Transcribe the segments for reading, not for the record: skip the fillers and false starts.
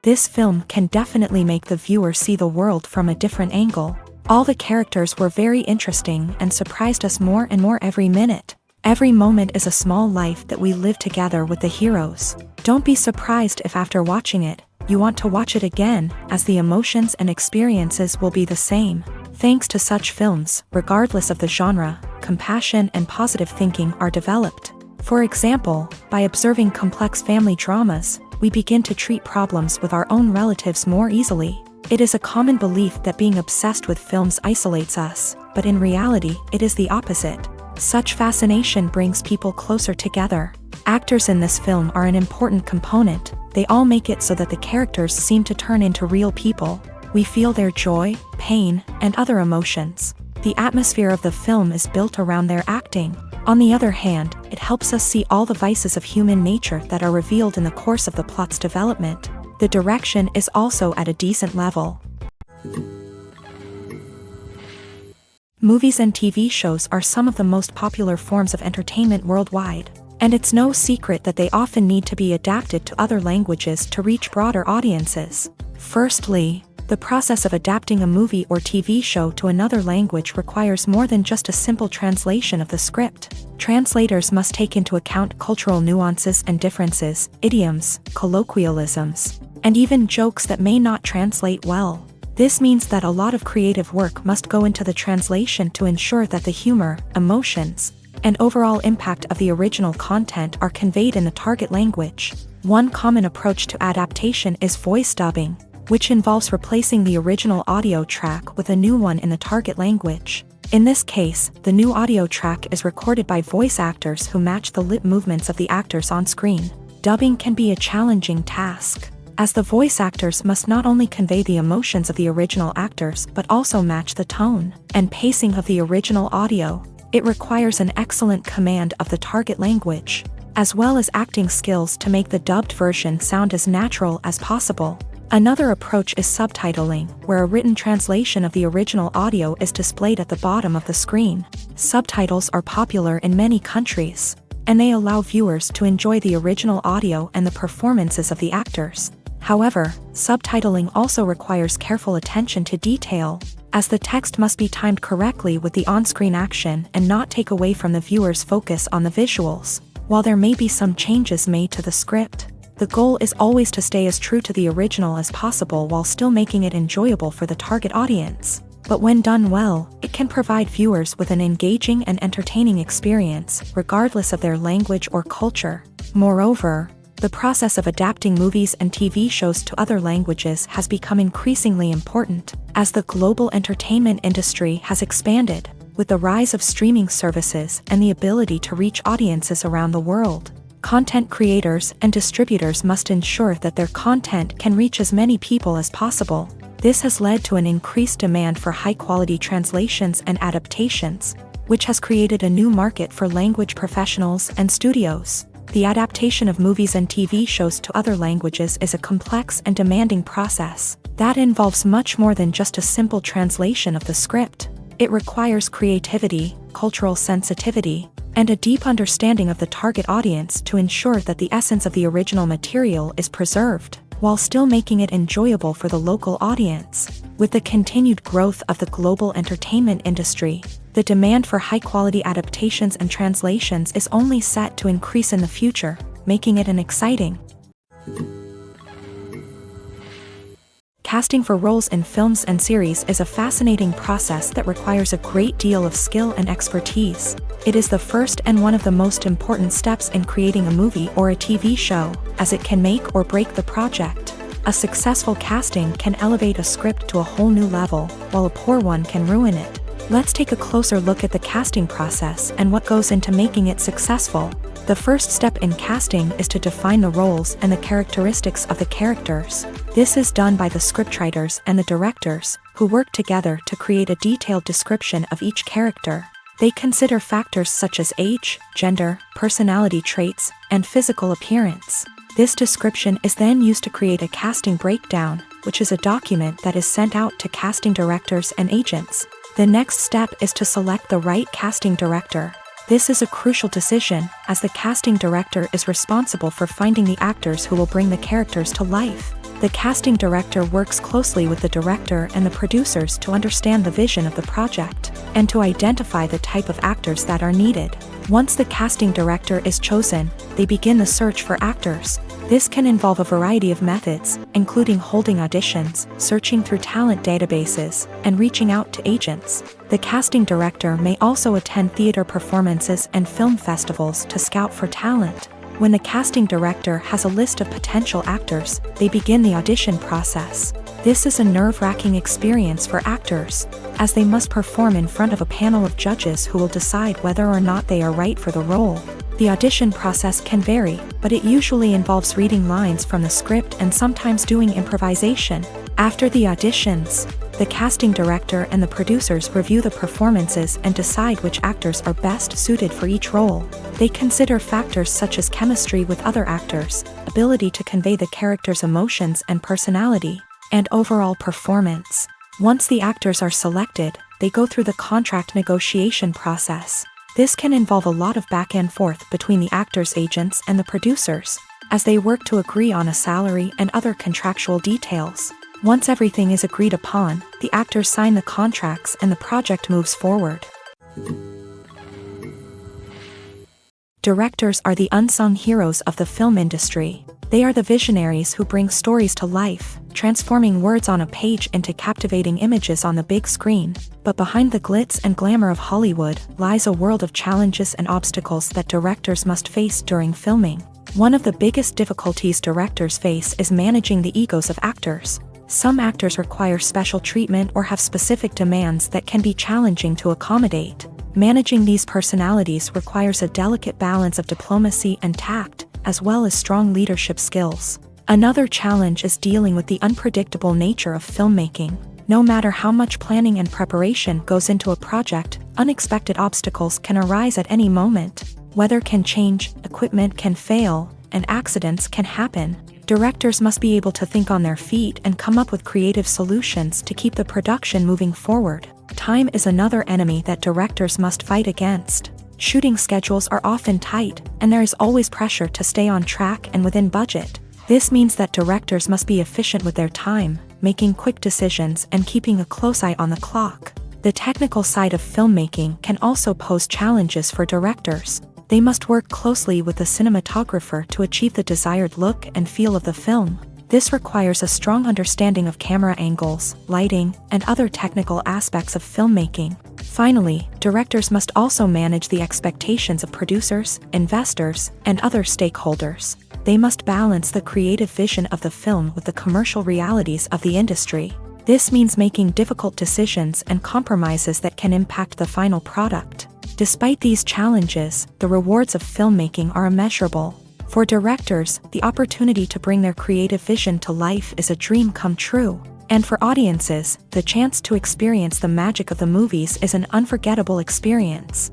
This film can definitely make the viewer see the world from a different angle. All the characters were very interesting and surprised us more and more every minute. Every moment is a small life that we live together with the heroes. Don't be surprised if after watching it, you want to watch it again, as the emotions and experiences will be the same. Thanks to such films, regardless of the genre, compassion and positive thinking are developed. For example, by observing complex family dramas, we begin to treat problems with our own relatives more easily. It is a common belief that being obsessed with films isolates us, but in reality, it is the opposite. Such fascination brings people closer together. Actors in this film are an important component. They all make it so that the characters seem to turn into real people. We feel their joy, pain, and other emotions. The atmosphere of the film is built around their acting. On the other hand, it helps us see all the vices of human nature that are revealed in the course of the plot's development. The direction is also at a decent level. Movies and TV shows are some of the most popular forms of entertainment worldwide, and it's no secret that they often need to be adapted to other languages to reach broader audiences. Firstly, the process of adapting a movie or TV show to another language requires more than just a simple translation of the script. Translators must take into account cultural nuances and differences, idioms, colloquialisms, and even jokes that may not translate well. This means that a lot of creative work must go into the translation to ensure that the humor, emotions, and overall impact of the original content are conveyed in the target language. One common approach to adaptation is voice dubbing, which involves replacing the original audio track with a new one in the target language. In this case, the new audio track is recorded by voice actors who match the lip movements of the actors on screen. Dubbing can be a challenging task, as the voice actors must not only convey the emotions of the original actors but also match the tone and pacing of the original audio. It requires an excellent command of the target language, as well as acting skills to make the dubbed version sound as natural as possible. Another approach is subtitling, where a written translation of the original audio is displayed at the bottom of the screen. Subtitles are popular in many countries, and they allow viewers to enjoy the original audio and the performances of the actors. However, subtitling also requires careful attention to detail, as the text must be timed correctly with the on-screen action and not take away from the viewer's focus on the visuals. While there may be some changes made to the script, the goal is always to stay as true to the original as possible while still making it enjoyable for the target audience. But when done well, it can provide viewers with an engaging and entertaining experience, regardless of their language or culture. Moreover, the process of adapting movies and TV shows to other languages has become increasingly important, as the global entertainment industry has expanded, with the rise of streaming services and the ability to reach audiences around the world. Content creators and distributors must ensure that their content can reach as many people as possible. This has led to an increased demand for high-quality translations and adaptations, which has created a new market for language professionals and studios. The adaptation of movies and TV shows to other languages is a complex and demanding process that involves much more than just a simple translation of the script. It requires creativity, cultural sensitivity, and a deep understanding of the target audience to ensure that the essence of the original material is preserved, while still making it enjoyable for the local audience. With the continued growth of the global entertainment industry, the demand for high-quality adaptations and translations is only set to increase in the future, making it an exciting. Casting for roles in films and series is a fascinating process that requires a great deal of skill and expertise. It is the first and one of the most important steps in creating a movie or a TV show, as it can make or break the project. A successful casting can elevate a script to a whole new level, while a poor one can ruin it. Let's take a closer look at the casting process and what goes into making it successful. The first step in casting is to define the roles and the characteristics of the characters. This is done by the scriptwriters and the directors, who work together to create a detailed description of each character. They consider factors such as age, gender, personality traits, and physical appearance. This description is then used to create a casting breakdown, which is a document that is sent out to casting directors and agents. The next step is to select the right casting director. This is a crucial decision, as the casting director is responsible for finding the actors who will bring the characters to life. The casting director works closely with the director and the producers to understand the vision of the project, and to identify the type of actors that are needed. Once the casting director is chosen, they begin the search for actors. This can involve a variety of methods, including holding auditions, searching through talent databases, and reaching out to agents. The casting director may also attend theater performances and film festivals to scout for talent. When the casting director has a list of potential actors, they begin the audition process. This is a nerve-wracking experience for actors, as they must perform in front of a panel of judges who will decide whether or not they are right for the role. The audition process can vary, but it usually involves reading lines from the script and sometimes doing improvisation. After the auditions, the casting director and the producers review the performances and decide which actors are best suited for each role. They consider factors such as chemistry with other actors, ability to convey the character's emotions and personality, and overall performance. Once the actors are selected, they go through the contract negotiation process. This can involve a lot of back and forth between the actors' agents and the producers, as they work to agree on a salary and other contractual details. Once everything is agreed upon, the actors sign the contracts and the project moves forward. Directors are the unsung heroes of the film industry. They are the visionaries who bring stories to life, transforming words on a page into captivating images on the big screen. But behind the glitz and glamour of Hollywood lies a world of challenges and obstacles that directors must face during filming. One of the biggest difficulties directors face is managing the egos of actors. Some actors require special treatment or have specific demands that can be challenging to accommodate. Managing these personalities requires a delicate balance of diplomacy and tact, as well as strong leadership skills. Another challenge is dealing with the unpredictable nature of filmmaking. No matter how much planning and preparation goes into a project, unexpected obstacles can arise at any moment. Weather can change, equipment can fail, and accidents can happen. Directors must be able to think on their feet and come up with creative solutions to keep the production moving forward. Time is another enemy that directors must fight against. Shooting schedules are often tight, and there is always pressure to stay on track and within budget. This means that directors must be efficient with their time, making quick decisions and keeping a close eye on the clock. The technical side of filmmaking can also pose challenges for directors. They must work closely with the cinematographer to achieve the desired look and feel of the film. This requires a strong understanding of camera angles, lighting, and other technical aspects of filmmaking. Finally, directors must also manage the expectations of producers, investors, and other stakeholders. They must balance the creative vision of the film with the commercial realities of the industry. This means making difficult decisions and compromises that can impact the final product. Despite these challenges, the rewards of filmmaking are immeasurable. For directors, the opportunity to bring their creative vision to life is a dream come true. And for audiences, the chance to experience the magic of the movies is an unforgettable experience.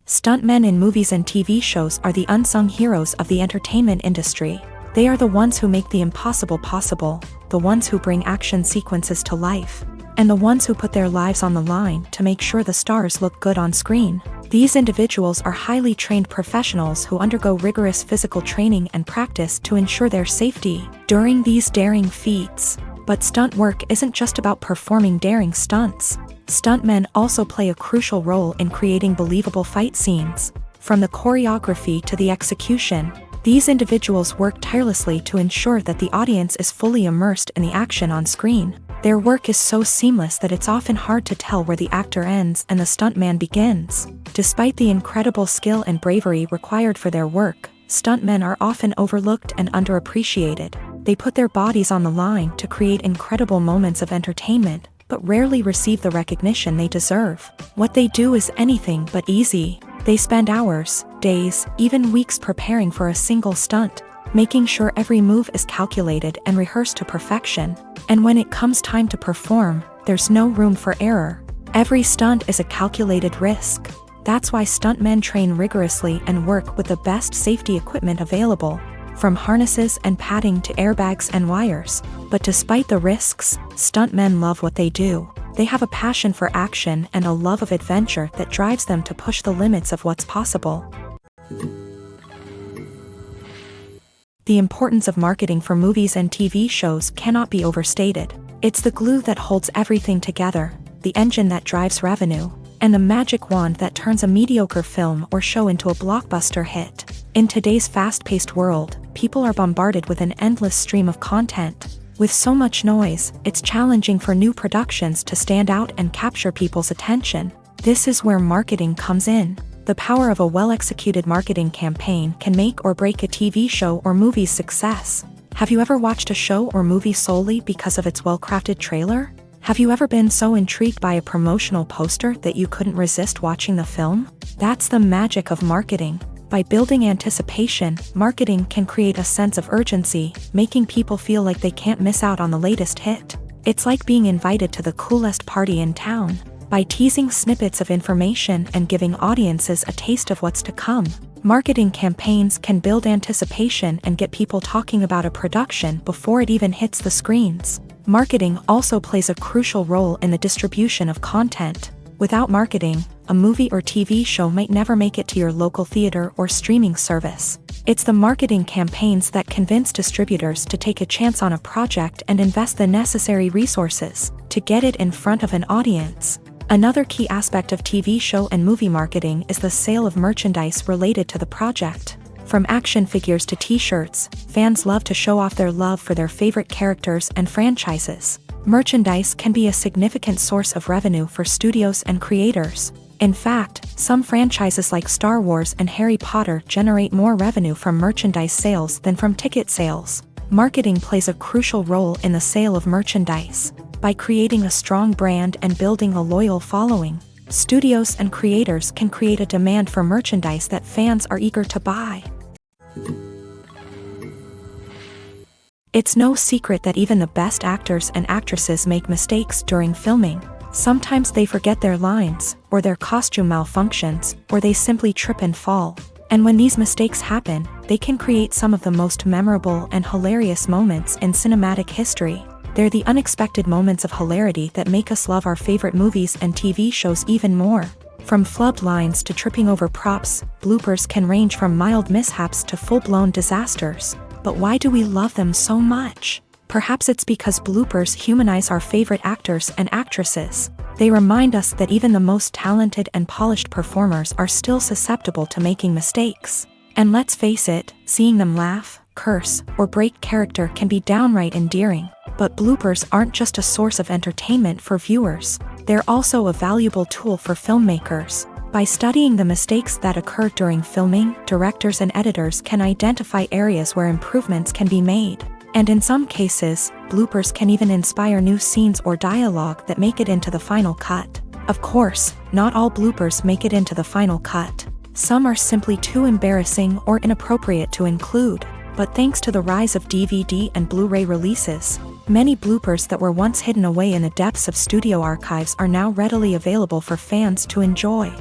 Stuntmen in movies and TV shows are the unsung heroes of the entertainment industry. They are the ones who make the impossible possible, the ones who bring action sequences to life, and the ones who put their lives on the line to make sure the stars look good on screen. These individuals are highly trained professionals who undergo rigorous physical training and practice to ensure their safety during these daring feats. But stunt work isn't just about performing daring stunts. Stuntmen also play a crucial role in creating believable fight scenes. From the choreography to the execution, these individuals work tirelessly to ensure that the audience is fully immersed in the action on screen. Their work is so seamless that it's often hard to tell where the actor ends and the stuntman begins. Despite the incredible skill and bravery required for their work, stuntmen are often overlooked and underappreciated. They put their bodies on the line to create incredible moments of entertainment, but rarely receive the recognition they deserve. What they do is anything but easy. They spend hours, days, even weeks preparing for a single stunt, making sure every move is calculated and rehearsed to perfection. And when it comes time to perform, there's no room for error. Every stunt is a calculated risk. That's why stuntmen train rigorously and work with the best safety equipment available, from harnesses and padding to airbags and wires. But despite the risks, stuntmen love what they do. They have a passion for action and a love of adventure that drives them to push the limits of what's possible. The importance of marketing for movies and TV shows cannot be overstated. It's the glue that holds everything together, the engine that drives revenue, and the magic wand that turns a mediocre film or show into a blockbuster hit. In today's fast-paced world, people are bombarded with an endless stream of content. With so much noise, it's challenging for new productions to stand out and capture people's attention. This is where marketing comes in. The power of a well-executed marketing campaign can make or break a TV show or movie's success. Have you ever watched a show or movie solely because of its well-crafted trailer? Have you ever been so intrigued by a promotional poster that you couldn't resist watching the film? That's the magic of marketing. By building anticipation, marketing can create a sense of urgency, making people feel like they can't miss out on the latest hit. It's like being invited to the coolest party in town. By teasing snippets of information and giving audiences a taste of what's to come, marketing campaigns can build anticipation and get people talking about a production before it even hits the screens. Marketing also plays a crucial role in the distribution of content. Without marketing, a movie or TV show might never make it to your local theater or streaming service. It's the marketing campaigns that convince distributors to take a chance on a project and invest the necessary resources to get it in front of an audience. Another key aspect of TV show and movie marketing is the sale of merchandise related to the project. From action figures to t-shirts, fans love to show off their love for their favorite characters and franchises. Merchandise can be a significant source of revenue for studios and creators. In fact, some franchises like Star Wars and Harry Potter generate more revenue from merchandise sales than from ticket sales. Marketing plays a crucial role in the sale of merchandise. By creating a strong brand and building a loyal following, studios and creators can create a demand for merchandise that fans are eager to buy. It's no secret that even the best actors and actresses make mistakes during filming. Sometimes they forget their lines, or their costume malfunctions, or they simply trip and fall. And when these mistakes happen, they can create some of the most memorable and hilarious moments in cinematic history. They're the unexpected moments of hilarity that make us love our favorite movies and TV shows even more. From flubbed lines to tripping over props, bloopers can range from mild mishaps to full-blown disasters. But why do we love them so much? Perhaps it's because bloopers humanize our favorite actors and actresses. They remind us that even the most talented and polished performers are still susceptible to making mistakes. And let's face it, seeing them laugh, curse, or break character can be downright endearing. But bloopers aren't just a source of entertainment for viewers. They're also a valuable tool for filmmakers. By studying the mistakes that occur during filming, directors and editors can identify areas where improvements can be made. And in some cases, bloopers can even inspire new scenes or dialogue that make it into the final cut. Of course, not all bloopers make it into the final cut. Some are simply too embarrassing or inappropriate to include. But thanks to the rise of DVD and Blu-ray releases, many bloopers that were once hidden away in the depths of studio archives are now readily available for fans to enjoy.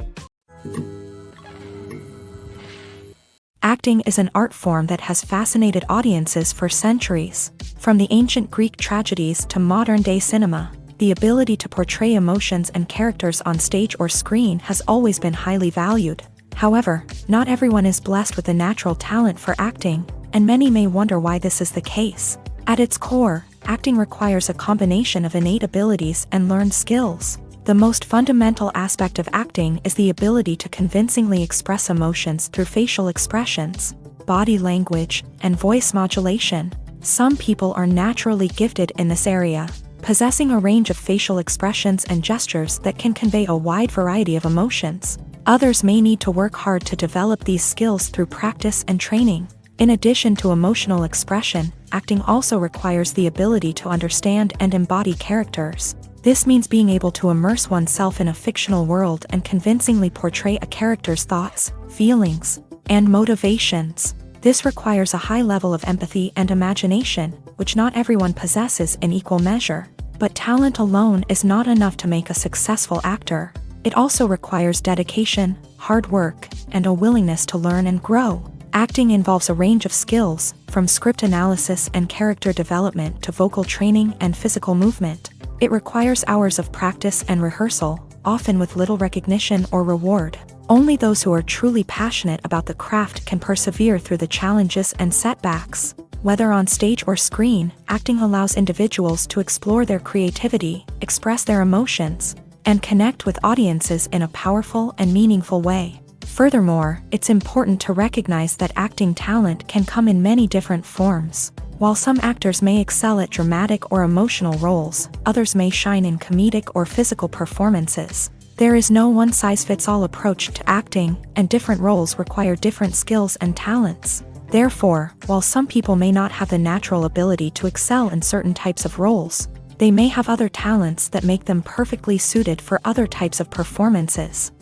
Acting is an art form that has fascinated audiences for centuries. From the ancient Greek tragedies to modern-day cinema, the ability to portray emotions and characters on stage or screen has always been highly valued. However, not everyone is blessed with the natural talent for acting, and many may wonder why this is the case. At its core, acting requires a combination of innate abilities and learned skills. The most fundamental aspect of acting is the ability to convincingly express emotions through facial expressions, body language, and voice modulation. Some people are naturally gifted in this area, possessing a range of facial expressions and gestures that can convey a wide variety of emotions. Others may need to work hard to develop these skills through practice and training. In addition to emotional expression, acting also requires the ability to understand and embody characters. This means being able to immerse oneself in a fictional world and convincingly portray a character's thoughts, feelings, and motivations. This requires a high level of empathy and imagination, which not everyone possesses in equal measure. But talent alone is not enough to make a successful actor. It also requires dedication, hard work, and a willingness to learn and grow. Acting involves a range of skills, from script analysis and character development to vocal training and physical movement. It requires hours of practice and rehearsal, often with little recognition or reward. Only those who are truly passionate about the craft can persevere through the challenges and setbacks. Whether on stage or screen, acting allows individuals to explore their creativity, express their emotions, and connect with audiences in a powerful and meaningful way. Furthermore, it's important to recognize that acting talent can come in many different forms. While some actors may excel at dramatic or emotional roles, others may shine in comedic or physical performances. There is no one-size-fits-all approach to acting, and different roles require different skills and talents. Therefore, while some people may not have the natural ability to excel in certain types of roles, they may have other talents that make them perfectly suited for other types of performances.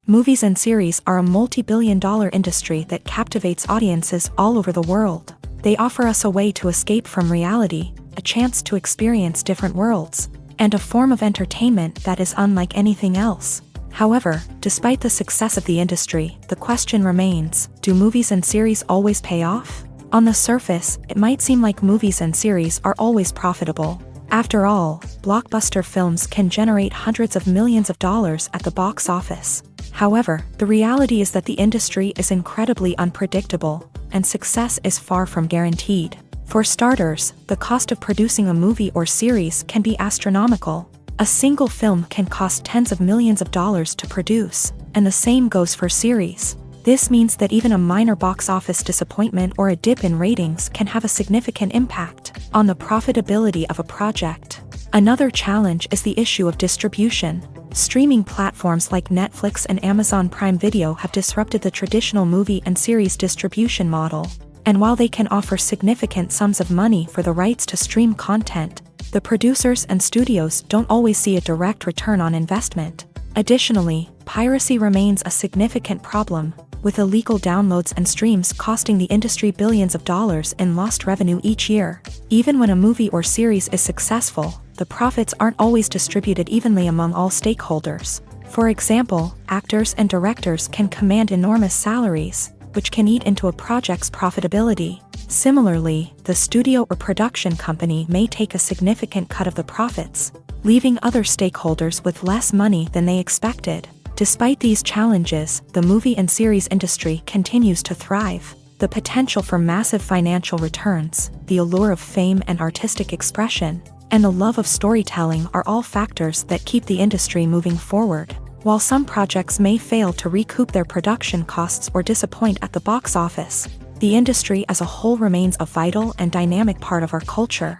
Movies and series are a multi-billion-dollar industry that captivates audiences all over the world. They offer us a way to escape from reality, a chance to experience different worlds, and a form of entertainment that is unlike anything else. However, despite the success of the industry, the question remains, do movies and series always pay off? On the surface, it might seem like movies and series are always profitable. After all, blockbuster films can generate hundreds of millions of dollars at the box office. However, the reality is that the industry is incredibly unpredictable, and success is far from guaranteed. For starters, the cost of producing a movie or series can be astronomical. A single film can cost tens of millions of dollars to produce, and the same goes for series. This means that even a minor box office disappointment or a dip in ratings can have a significant impact on the profitability of a project. Another challenge is the issue of distribution. Streaming platforms like Netflix and Amazon Prime Video have disrupted the traditional movie and series distribution model. And while they can offer significant sums of money for the rights to stream content, the producers and studios don't always see a direct return on investment. Additionally, piracy remains a significant problem, with illegal downloads and streams costing the industry billions of dollars in lost revenue each year. Even when a movie or series is successful, the profits aren't always distributed evenly among all stakeholders. For example, actors and directors can command enormous salaries, which can eat into a project's profitability. Similarly, the studio or production company may take a significant cut of the profits, leaving other stakeholders with less money than they expected. Despite these challenges, the movie and series industry continues to thrive. The potential for massive financial returns, the allure of fame and artistic expression, and the love of storytelling are all factors that keep the industry moving forward. While some projects may fail to recoup their production costs or disappoint at the box office, the industry as a whole remains a vital and dynamic part of our culture.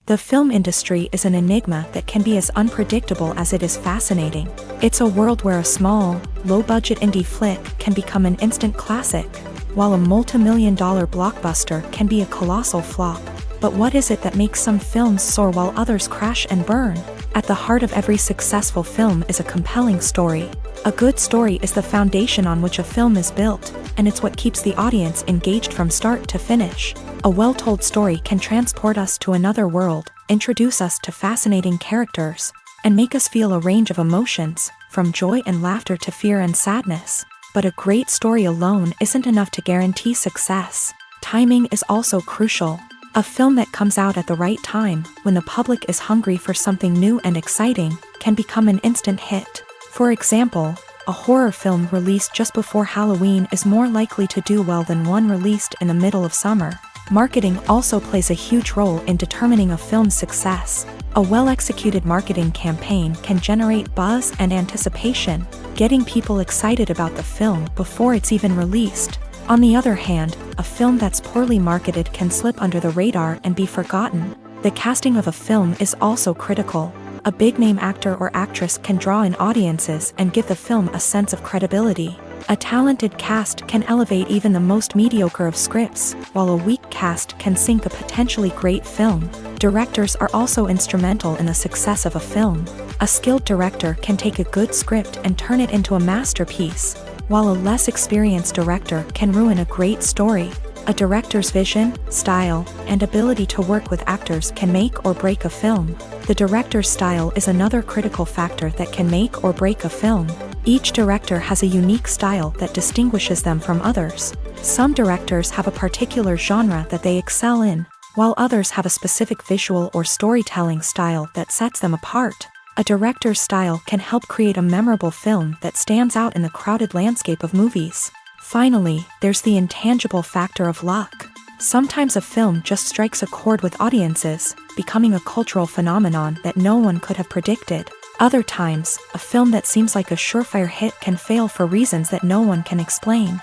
The film industry is an enigma that can be as unpredictable as it is fascinating. It's a world where a small, low-budget indie flick can become an instant classic, while a multi-million-dollar blockbuster can be a colossal flop. But what is it that makes some films soar while others crash and burn? At the heart of every successful film is a compelling story. A good story is the foundation on which a film is built, and it's what keeps the audience engaged from start to finish. A well-told story can transport us to another world, introduce us to fascinating characters, and make us feel a range of emotions, from joy and laughter to fear and sadness. But a great story alone isn't enough to guarantee success. Timing is also crucial. A film that comes out at the right time, when the public is hungry for something new and exciting, can become an instant hit. For example, a horror film released just before Halloween is more likely to do well than one released in the middle of summer. Marketing also plays a huge role in determining a film's success. A well-executed marketing campaign can generate buzz and anticipation, getting people excited about the film before it's even released. On the other hand, a film that's poorly marketed can slip under the radar and be forgotten. The casting of a film is also critical. A big-name actor or actress can draw in audiences and give the film a sense of credibility. A talented cast can elevate even the most mediocre of scripts, while a weak cast can sink a potentially great film. Directors are also instrumental in the success of a film. A skilled director can take a good script and turn it into a masterpiece, while a less experienced director can ruin a great story. A director's vision, style, and ability to work with actors can make or break a film. The director's style is another critical factor that can make or break a film. Each director has a unique style that distinguishes them from others. Some directors have a particular genre that they excel in, while others have a specific visual or storytelling style that sets them apart. A director's style can help create a memorable film that stands out in the crowded landscape of movies. Finally, there's the intangible factor of luck. Sometimes a film just strikes a chord with audiences, becoming a cultural phenomenon that no one could have predicted. Other times, a film that seems like a surefire hit can fail for reasons that no one can explain.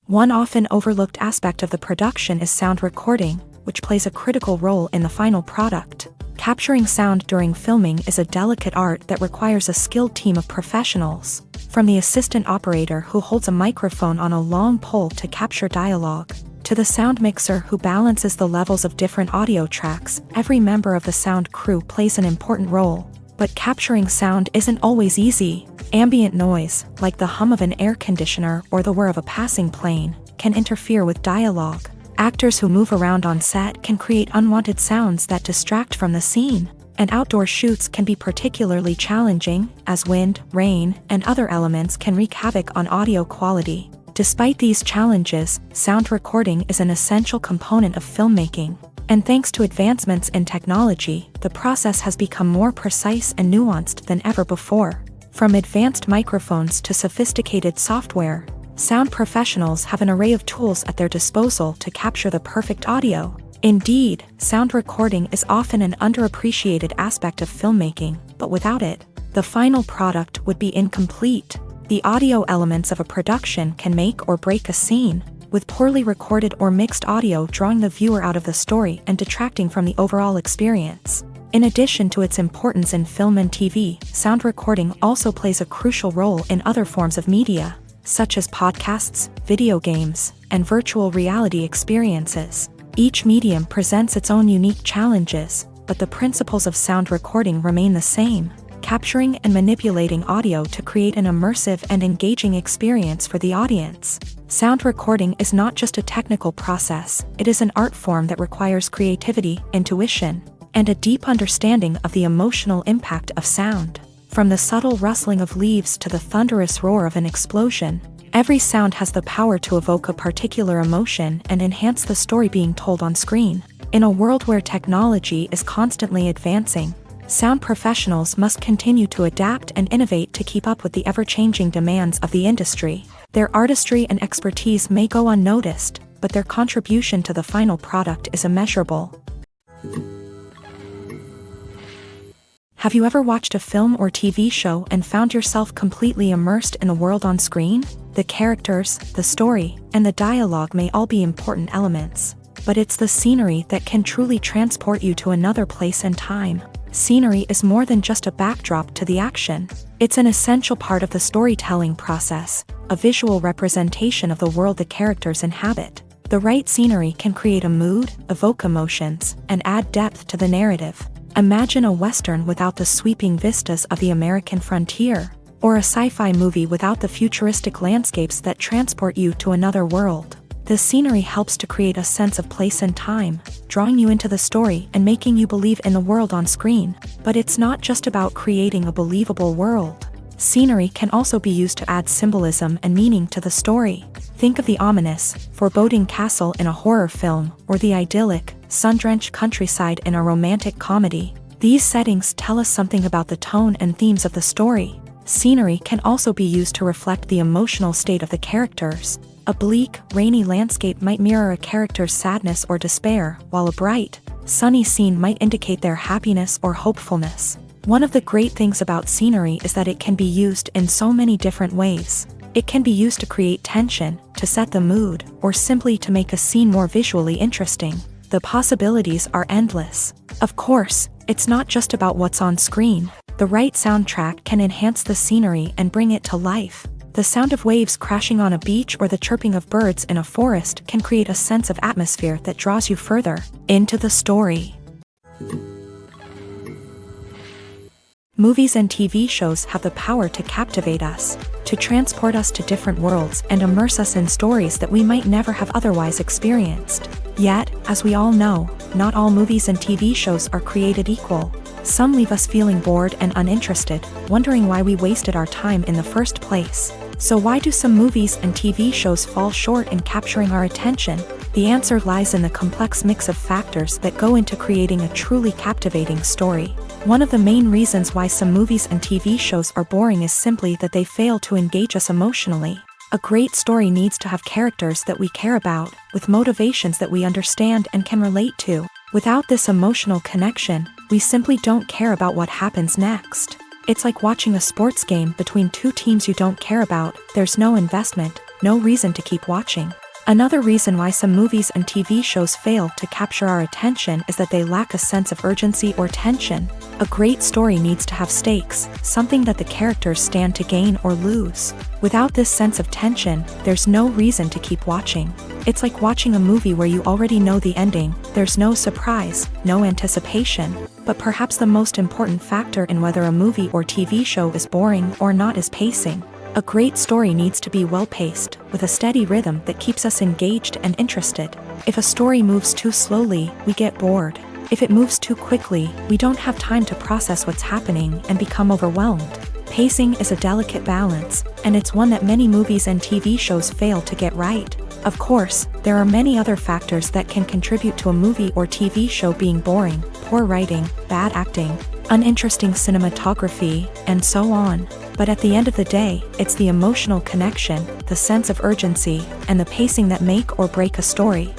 One often overlooked aspect of the production is sound recording, which plays a critical role in the final product. Capturing sound during filming is a delicate art that requires a skilled team of professionals. From the assistant operator who holds a microphone on a long pole to capture dialogue, to the sound mixer who balances the levels of different audio tracks, every member of the sound crew plays an important role. But capturing sound isn't always easy. Ambient noise, like the hum of an air conditioner or the whir of a passing plane, can interfere with dialogue. Actors who move around on set can create unwanted sounds that distract from the scene. And outdoor shoots can be particularly challenging, as wind, rain, and other elements can wreak havoc on audio quality. Despite these challenges, sound recording is an essential component of filmmaking. And thanks to advancements in technology, the process has become more precise and nuanced than ever before. From advanced microphones to sophisticated software, sound professionals have an array of tools at their disposal to capture the perfect audio. Indeed, sound recording is often an underappreciated aspect of filmmaking, but without it, the final product would be incomplete. The audio elements of a production can make or break a scene, with poorly recorded or mixed audio drawing the viewer out of the story and detracting from the overall experience. In addition to its importance in film and TV, sound recording also plays a crucial role in other forms of media, such as podcasts, video games, and virtual reality experiences. Each medium presents its own unique challenges, but the principles of sound recording remain the same, capturing and manipulating audio to create an immersive and engaging experience for the audience. Sound recording is not just a technical process, it is an art form that requires creativity, intuition, and a deep understanding of the emotional impact of sound. From the subtle rustling of leaves to the thunderous roar of an explosion, every sound has the power to evoke a particular emotion and enhance the story being told on screen. In a world where technology is constantly advancing, sound professionals must continue to adapt and innovate to keep up with the ever-changing demands of the industry. Their artistry and expertise may go unnoticed, but their contribution to the final product is immeasurable. Have you ever watched a film or TV show and found yourself completely immersed in the world on screen? The characters, the story, and the dialogue may all be important elements, but it's the scenery that can truly transport you to another place and time. Scenery is more than just a backdrop to the action. It's an essential part of the storytelling process, a visual representation of the world the characters inhabit. The right scenery can create a mood, evoke emotions, and add depth to the narrative. Imagine a Western without the sweeping vistas of the American frontier, or a sci-fi movie without the futuristic landscapes that transport you to another world. The scenery helps to create a sense of place and time, drawing you into the story and making you believe in the world on screen. But it's not just about creating a believable world. Scenery can also be used to add symbolism and meaning to the story. Think of the ominous, foreboding castle in a horror film, or the idyllic, sun-drenched countryside in a romantic comedy. These settings tell us something about the tone and themes of the story. Scenery can also be used to reflect the emotional state of the characters. A bleak, rainy landscape might mirror a character's sadness or despair, while a bright, sunny scene might indicate their happiness or hopefulness. One of the great things about scenery is that it can be used in so many different ways. It can be used to create tension, to set the mood, or simply to make a scene more visually interesting. The possibilities are endless. Of course, it's not just about what's on screen. The right soundtrack can enhance the scenery and bring it to life. The sound of waves crashing on a beach or the chirping of birds in a forest can create a sense of atmosphere that draws you further into the story. Movies and TV shows have the power to captivate us, to transport us to different worlds and immerse us in stories that we might never have otherwise experienced. Yet, as we all know, not all movies and TV shows are created equal. Some leave us feeling bored and uninterested, wondering why we wasted our time in the first place. So why do some movies and TV shows fall short in capturing our attention? The answer lies in the complex mix of factors that go into creating a truly captivating story. One of the main reasons why some movies and TV shows are boring is simply that they fail to engage us emotionally. A great story needs to have characters that we care about, with motivations that we understand and can relate to. Without this emotional connection, we simply don't care about what happens next. It's like watching a sports game between two teams you don't care about. There's no investment, no reason to keep watching. Another reason why some movies and TV shows fail to capture our attention is that they lack a sense of urgency or tension. A great story needs to have stakes, something that the characters stand to gain or lose. Without this sense of tension, there's no reason to keep watching. It's like watching a movie where you already know the ending. There's no surprise, no anticipation. But perhaps the most important factor in whether a movie or TV show is boring or not is pacing. A great story needs to be well-paced, with a steady rhythm that keeps us engaged and interested. If a story moves too slowly, we get bored. If it moves too quickly, we don't have time to process what's happening and become overwhelmed. Pacing is a delicate balance, and it's one that many movies and TV shows fail to get right. Of course, there are many other factors that can contribute to a movie or TV show being boring: poor writing, bad acting, uninteresting cinematography, and so on. But at the end of the day, it's the emotional connection, the sense of urgency, and the pacing that make or break a story.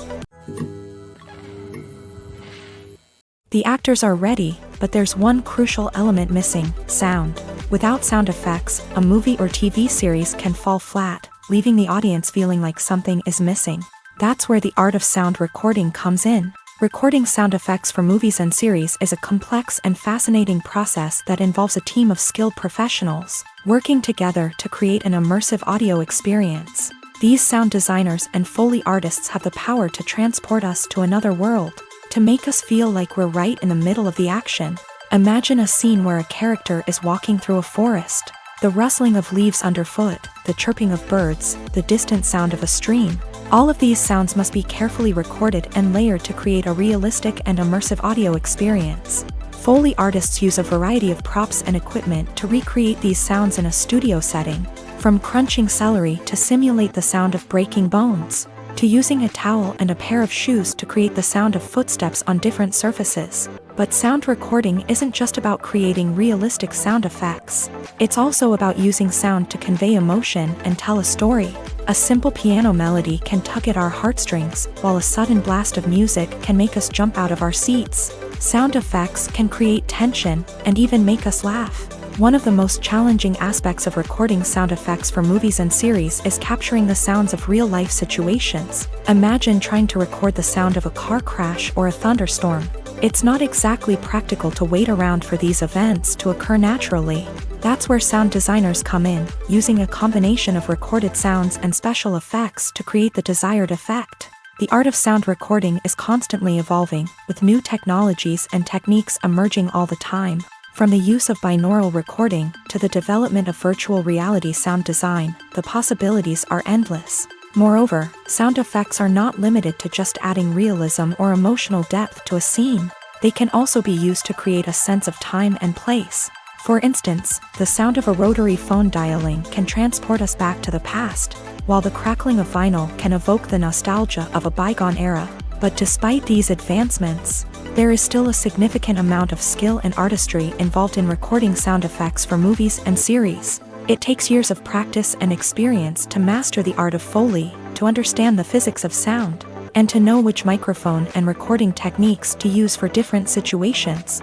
The actors are ready, but there's one crucial element missing: sound. Without sound effects, a movie or TV series can fall flat, leaving the audience feeling like something is missing. That's where the art of sound recording comes in. Recording sound effects for movies and series is a complex and fascinating process that involves a team of skilled professionals working together to create an immersive audio experience. These sound designers and Foley artists have the power to transport us to another world, to make us feel like we're right in the middle of the action. Imagine a scene where a character is walking through a forest. The rustling of leaves underfoot, the chirping of birds, the distant sound of a stream. All of these sounds must be carefully recorded and layered to create a realistic and immersive audio experience. Foley artists use a variety of props and equipment to recreate these sounds in a studio setting, from crunching celery to simulate the sound of breaking bones, to using a towel and a pair of shoes to create the sound of footsteps on different surfaces. But sound recording isn't just about creating realistic sound effects. It's also about using sound to convey emotion and tell a story. A simple piano melody can tug at our heartstrings, while a sudden blast of music can make us jump out of our seats. Sound effects can create tension and even make us laugh. One of the most challenging aspects of recording sound effects for movies and series is capturing the sounds of real-life situations. Imagine trying to record the sound of a car crash or a thunderstorm. It's not exactly practical to wait around for these events to occur naturally. That's where sound designers come in, using a combination of recorded sounds and special effects to create the desired effect. The art of sound recording is constantly evolving, with new technologies and techniques emerging all the time. From the use of binaural recording to the development of virtual reality sound design, the possibilities are endless. Moreover, sound effects are not limited to just adding realism or emotional depth to a scene. They can also be used to create a sense of time and place. For instance, the sound of a rotary phone dialing can transport us back to the past, while the crackling of vinyl can evoke the nostalgia of a bygone era. But despite these advancements, there is still a significant amount of skill and artistry involved in recording sound effects for movies and series. It takes years of practice and experience to master the art of Foley, to understand the physics of sound, and to know which microphone and recording techniques to use for different situations.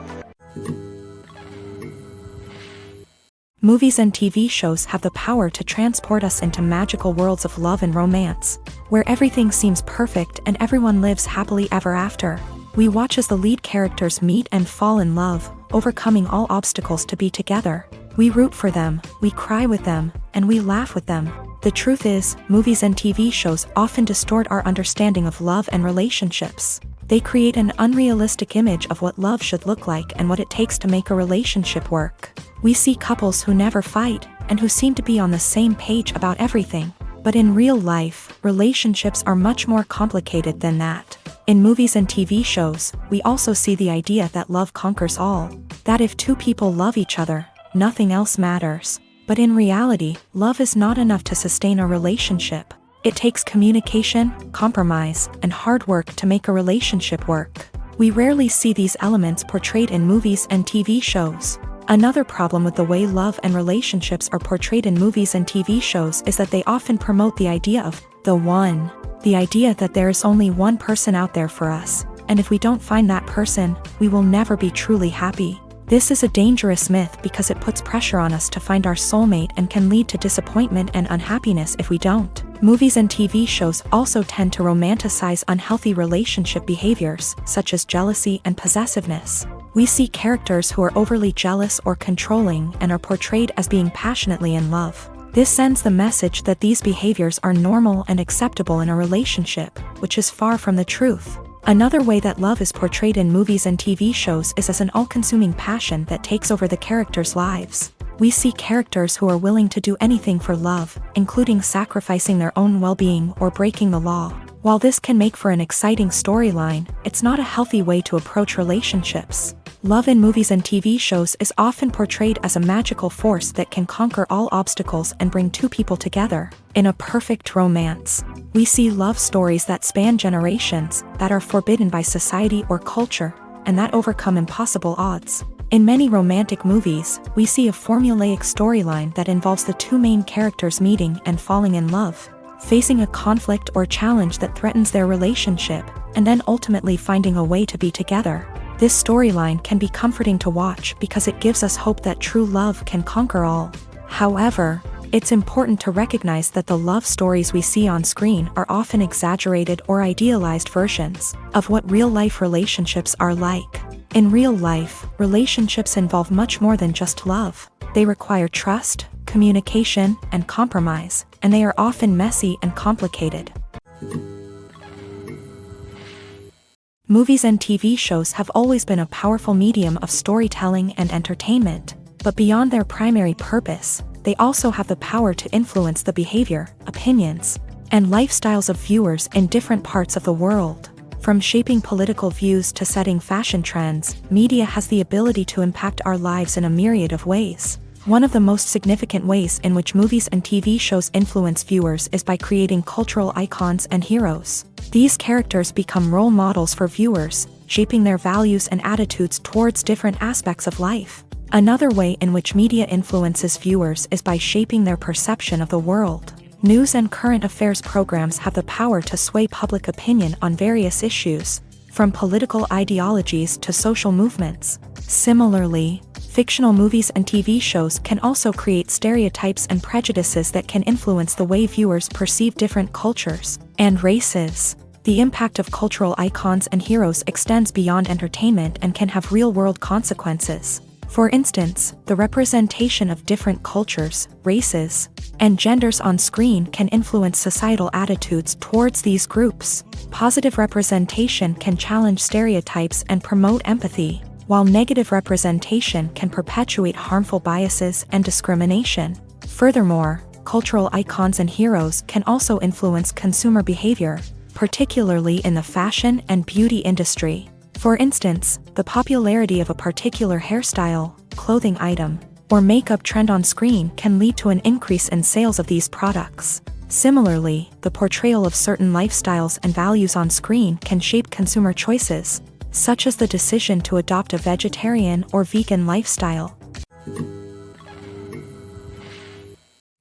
Movies and TV shows have the power to transport us into magical worlds of love and romance, where everything seems perfect and everyone lives happily ever after. We watch as the lead characters meet and fall in love, overcoming all obstacles to be together. We root for them, we cry with them, and we laugh with them. The truth is, movies and TV shows often distort our understanding of love and relationships. They create an unrealistic image of what love should look like and what it takes to make a relationship work. We see couples who never fight, and who seem to be on the same page about everything. But in real life, relationships are much more complicated than that. In movies and TV shows, we also see the idea that love conquers all. That if two people love each other, nothing else matters. But in reality, love is not enough to sustain a relationship. It takes communication, compromise, and hard work to make a relationship work. We rarely see these elements portrayed in movies and TV shows. Another problem with the way love and relationships are portrayed in movies and TV shows is that they often promote the idea of the one. The idea that there is only one person out there for us, and if we don't find that person, we will never be truly happy. This is a dangerous myth because it puts pressure on us to find our soulmate and can lead to disappointment and unhappiness if we don't. Movies and TV shows also tend to romanticize unhealthy relationship behaviors, such as jealousy and possessiveness. We see characters who are overly jealous or controlling and are portrayed as being passionately in love. This sends the message that these behaviors are normal and acceptable in a relationship, which is far from the truth. Another way that love is portrayed in movies and TV shows is as an all-consuming passion that takes over the characters' lives. We see characters who are willing to do anything for love, including sacrificing their own well-being or breaking the law. While this can make for an exciting storyline, it's not a healthy way to approach relationships. Love in movies and TV shows is often portrayed as a magical force that can conquer all obstacles and bring two people together. In a perfect romance, we see love stories that span generations, that are forbidden by society or culture, and that overcome impossible odds. In many romantic movies, we see a formulaic storyline that involves the two main characters meeting and falling in love, facing a conflict or challenge that threatens their relationship, and then ultimately finding a way to be together. This storyline can be comforting to watch because it gives us hope that true love can conquer all. However, it's important to recognize that the love stories we see on screen are often exaggerated or idealized versions of what real-life relationships are like. In real life, relationships involve much more than just love. They require trust, communication, and compromise, and they are often messy and complicated. Movies and TV shows have always been a powerful medium of storytelling and entertainment, but beyond their primary purpose, they also have the power to influence the behavior, opinions, and lifestyles of viewers in different parts of the world. From shaping political views to setting fashion trends, media has the ability to impact our lives in a myriad of ways. One of the most significant ways in which movies and TV shows influence viewers is by creating cultural icons and heroes. These characters become role models for viewers, shaping their values and attitudes towards different aspects of life. Another way in which media influences viewers is by shaping their perception of the world. News and current affairs programs have the power to sway public opinion on various issues, from political ideologies to social movements. Similarly, fictional movies and TV shows can also create stereotypes and prejudices that can influence the way viewers perceive different cultures and races. The impact of cultural icons and heroes extends beyond entertainment and can have real-world consequences. For instance, the representation of different cultures, races, and genders on screen can influence societal attitudes towards these groups. Positive representation can challenge stereotypes and promote empathy, while negative representation can perpetuate harmful biases and discrimination. Furthermore, cultural icons and heroes can also influence consumer behavior, particularly in the fashion and beauty industry. For instance, the popularity of a particular hairstyle, clothing item, or makeup trend on screen can lead to an increase in sales of these products. Similarly, the portrayal of certain lifestyles and values on screen can shape consumer choices, such as the decision to adopt a vegetarian or vegan lifestyle.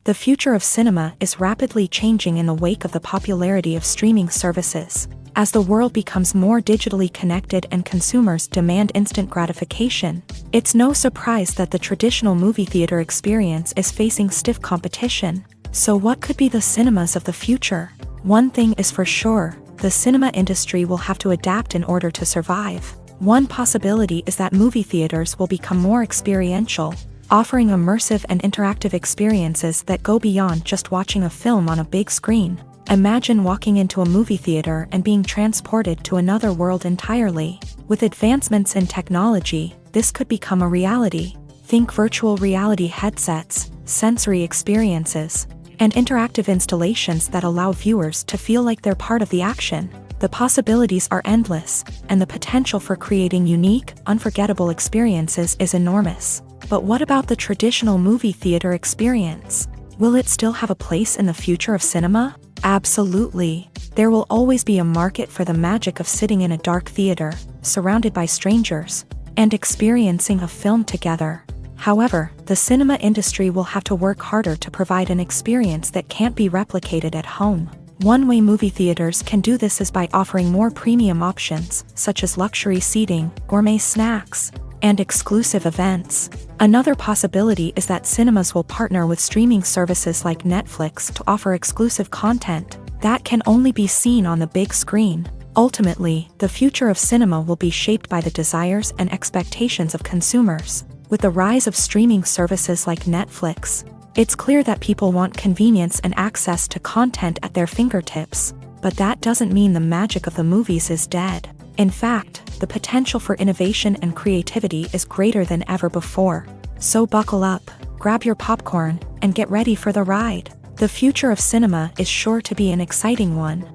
The future of cinema is rapidly changing in the wake of the popularity of streaming services. As the world becomes more digitally connected and consumers demand instant gratification, it's no surprise that the traditional movie theater experience is facing stiff competition. So what could be the cinemas of the future? One thing is for sure, the cinema industry will have to adapt in order to survive. One possibility is that movie theaters will become more experiential, offering immersive and interactive experiences that go beyond just watching a film on a big screen. Imagine walking into a movie theater and being transported to another world entirely. With advancements in technology, this could become a reality. Think virtual reality headsets, sensory experiences, and interactive installations that allow viewers to feel like they're part of the action. The possibilities are endless, and the potential for creating unique, unforgettable experiences is enormous. But what about the traditional movie theater experience? Will it still have a place in the future of cinema? Absolutely. There will always be a market for the magic of sitting in a dark theater, surrounded by strangers, and experiencing a film together. However, the cinema industry will have to work harder to provide an experience that can't be replicated at home. One way movie theaters can do this is by offering more premium options, such as luxury seating, gourmet snacks, and exclusive events. Another possibility is that cinemas will partner with streaming services like Netflix to offer exclusive content that can only be seen on the big screen. Ultimately, the future of cinema will be shaped by the desires and expectations of consumers. With the rise of streaming services like Netflix, it's clear that people want convenience and access to content at their fingertips. But that doesn't mean the magic of the movies is dead. In fact, the potential for innovation and creativity is greater than ever before. So buckle up, grab your popcorn, and get ready for the ride. The future of cinema is sure to be an exciting one.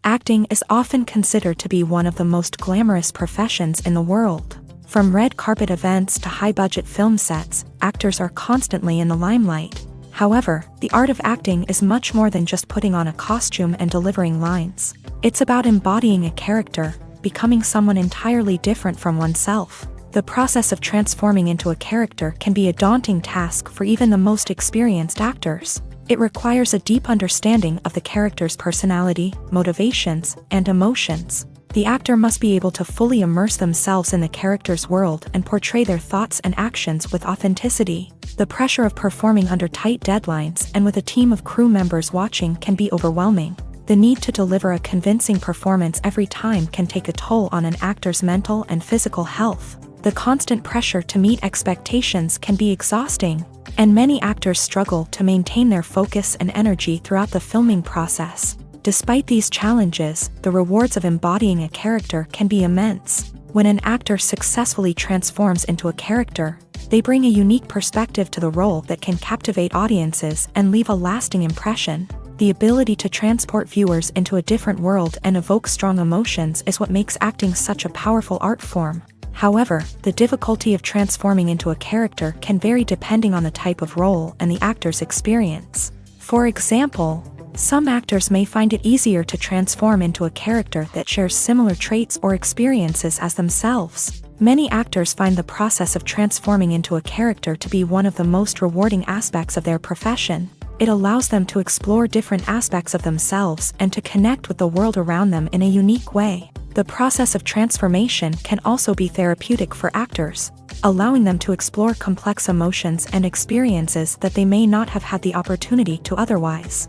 Acting is often considered to be one of the most glamorous professions in the world. From red carpet events to high-budget film sets, actors are constantly in the limelight. However, the art of acting is much more than just putting on a costume and delivering lines. It's about embodying a character, becoming someone entirely different from oneself. The process of transforming into a character can be a daunting task for even the most experienced actors. It requires a deep understanding of the character's personality, motivations, and emotions. The actor must be able to fully immerse themselves in the character's world and portray their thoughts and actions with authenticity. The pressure of performing under tight deadlines and with a team of crew members watching can be overwhelming. The need to deliver a convincing performance every time can take a toll on an actor's mental and physical health. The constant pressure to meet expectations can be exhausting, and many actors struggle to maintain their focus and energy throughout the filming process. Despite these challenges, the rewards of embodying a character can be immense. When an actor successfully transforms into a character, they bring a unique perspective to the role that can captivate audiences and leave a lasting impression. The ability to transport viewers into a different world and evoke strong emotions is what makes acting such a powerful art form. However, the difficulty of transforming into a character can vary depending on the type of role and the actor's experience. For example, some actors may find it easier to transform into a character that shares similar traits or experiences as themselves. Many actors find the process of transforming into a character to be one of the most rewarding aspects of their profession. It allows them to explore different aspects of themselves and to connect with the world around them in a unique way. The process of transformation can also be therapeutic for actors, allowing them to explore complex emotions and experiences that they may not have had the opportunity to otherwise.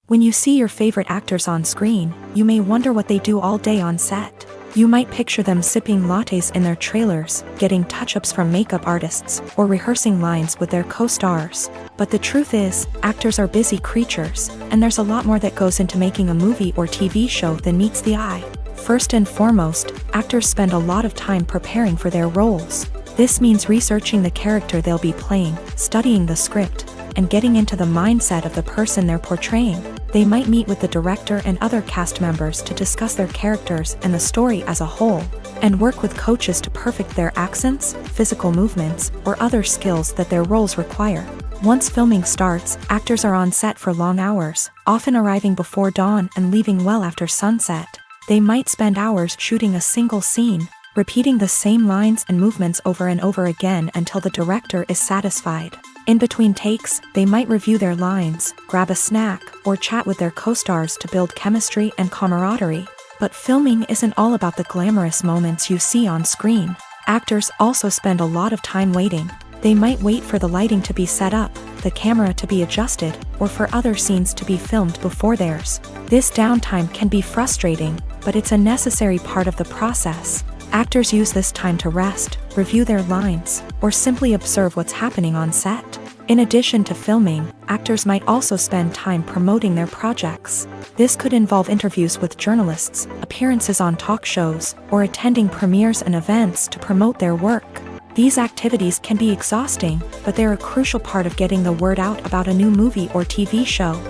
When you see your favorite actors on screen, you may wonder what they do all day on set. You might picture them sipping lattes in their trailers, getting touch-ups from makeup artists, or rehearsing lines with their co-stars. But the truth is, actors are busy creatures, and there's a lot more that goes into making a movie or TV show than meets the eye. First and foremost, actors spend a lot of time preparing for their roles. This means researching the character they'll be playing, studying the script, and getting into the mindset of the person they're portraying. They might meet with the director and other cast members to discuss their characters and the story as a whole, and work with coaches to perfect their accents, physical movements, or other skills that their roles require. Once filming starts, actors are on set for long hours, often arriving before dawn and leaving well after sunset. They might spend hours shooting a single scene, repeating the same lines and movements over and over again until the director is satisfied. In between takes, they might review their lines, grab a snack, or chat with their co-stars to build chemistry and camaraderie. But filming isn't all about the glamorous moments you see on screen. Actors also spend a lot of time waiting. They might wait for the lighting to be set up, the camera to be adjusted, or for other scenes to be filmed before theirs. This downtime can be frustrating, but it's a necessary part of the process. Actors use this time to rest, review their lines, or simply observe what's happening on set. In addition to filming, actors might also spend time promoting their projects. This could involve interviews with journalists, appearances on talk shows, or attending premieres and events to promote their work. These activities can be exhausting, but they're a crucial part of getting the word out about a new movie or TV show.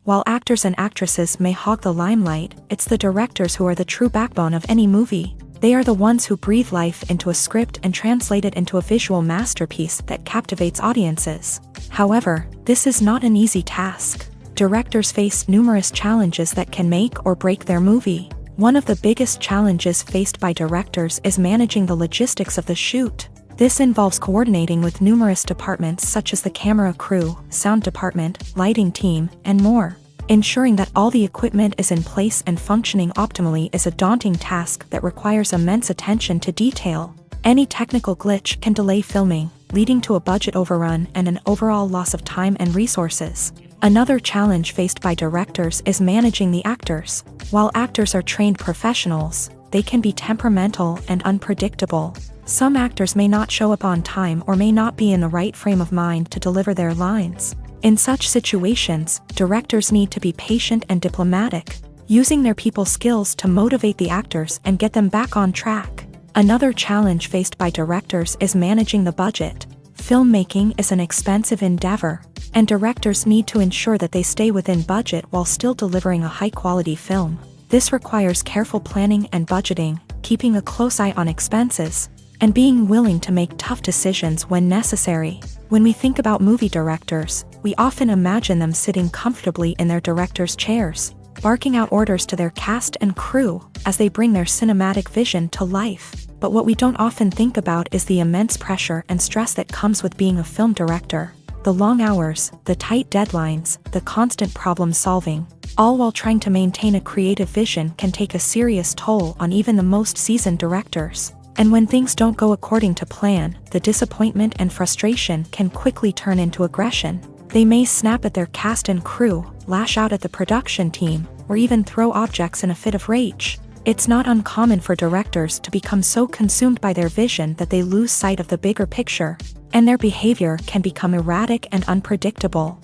While actors and actresses may hog the limelight, it's the directors who are the true backbone of any movie. They are the ones who breathe life into a script and translate it into a visual masterpiece that captivates audiences. However, this is not an easy task. Directors face numerous challenges that can make or break their movie. One of the biggest challenges faced by directors is managing the logistics of the shoot. This involves coordinating with numerous departments such as the camera crew, sound department, lighting team, and more. Ensuring that all the equipment is in place and functioning optimally is a daunting task that requires immense attention to detail. Any technical glitch can delay filming, leading to a budget overrun and an overall loss of time and resources. Another challenge faced by directors is managing the actors. While actors are trained professionals, they can be temperamental and unpredictable. Some actors may not show up on time or may not be in the right frame of mind to deliver their lines. In such situations, directors need to be patient and diplomatic, using their people skills to motivate the actors and get them back on track. Another challenge faced by directors is managing the budget. Filmmaking is an expensive endeavor, and directors need to ensure that they stay within budget while still delivering a high-quality film. This requires careful planning and budgeting, keeping a close eye on expenses, and being willing to make tough decisions when necessary. When we think about movie directors, we often imagine them sitting comfortably in their director's chairs, barking out orders to their cast and crew as they bring their cinematic vision to life. But what we don't often think about is the immense pressure and stress that comes with being a film director. The long hours, the tight deadlines, the constant problem solving, all while trying to maintain a creative vision can take a serious toll on even the most seasoned directors. And when things don't go according to plan, the disappointment and frustration can quickly turn into aggression. They may snap at their cast and crew, lash out at the production team, or even throw objects in a fit of rage. It's not uncommon for directors to become so consumed by their vision that they lose sight of the bigger picture, and their behavior can become erratic and unpredictable.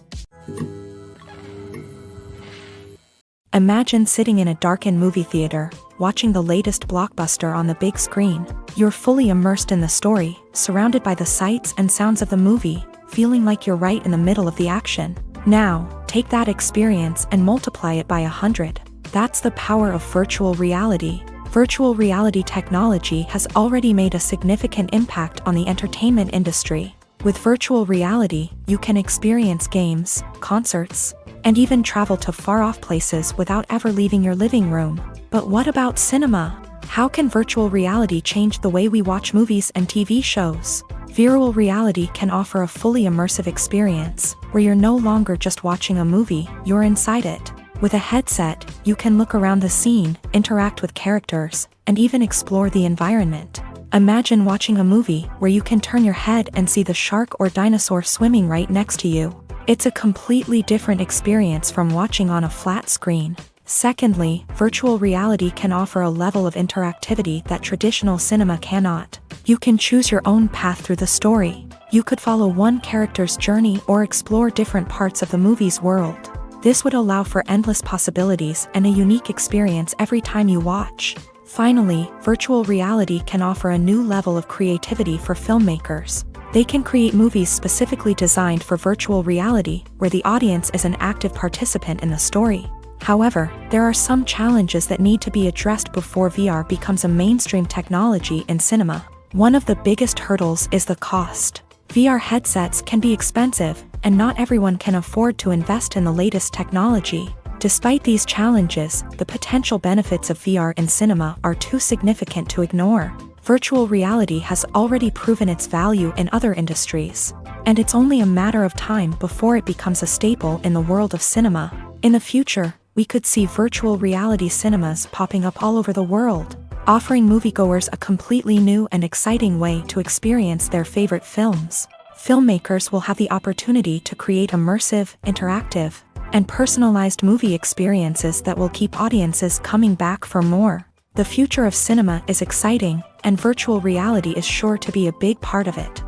Imagine sitting in a darkened movie theater, watching the latest blockbuster on the big screen. You're fully immersed in the story, surrounded by the sights and sounds of the movie, feeling like you're right in the middle of the action. Now, take that experience and multiply it by 100. That's the power of virtual reality. Virtual reality technology has already made a significant impact on the entertainment industry. With virtual reality, you can experience games, concerts, and even travel to far-off places without ever leaving your living room. But what about cinema? How can virtual reality change the way we watch movies and TV shows? Virtual reality can offer a fully immersive experience, where you're no longer just watching a movie, you're inside it. With a headset, you can look around the scene, interact with characters, and even explore the environment. Imagine watching a movie where you can turn your head and see the shark or dinosaur swimming right next to you. It's a completely different experience from watching on a flat screen. Secondly, virtual reality can offer a level of interactivity that traditional cinema cannot. You can choose your own path through the story. You could follow one character's journey or explore different parts of the movie's world. This would allow for endless possibilities and a unique experience every time you watch. Finally, virtual reality can offer a new level of creativity for filmmakers. They can create movies specifically designed for virtual reality, where the audience is an active participant in the story. However, there are some challenges that need to be addressed before VR becomes a mainstream technology in cinema. One of the biggest hurdles is the cost. VR headsets can be expensive, and not everyone can afford to invest in the latest technology. Despite these challenges, the potential benefits of VR in cinema are too significant to ignore. Virtual reality has already proven its value in other industries, and it's only a matter of time before it becomes a staple in the world of cinema. In the future, we could see virtual reality cinemas popping up all over the world, offering moviegoers a completely new and exciting way to experience their favorite films. Filmmakers will have the opportunity to create immersive, interactive, and personalized movie experiences that will keep audiences coming back for more. The future of cinema is exciting, and virtual reality is sure to be a big part of it.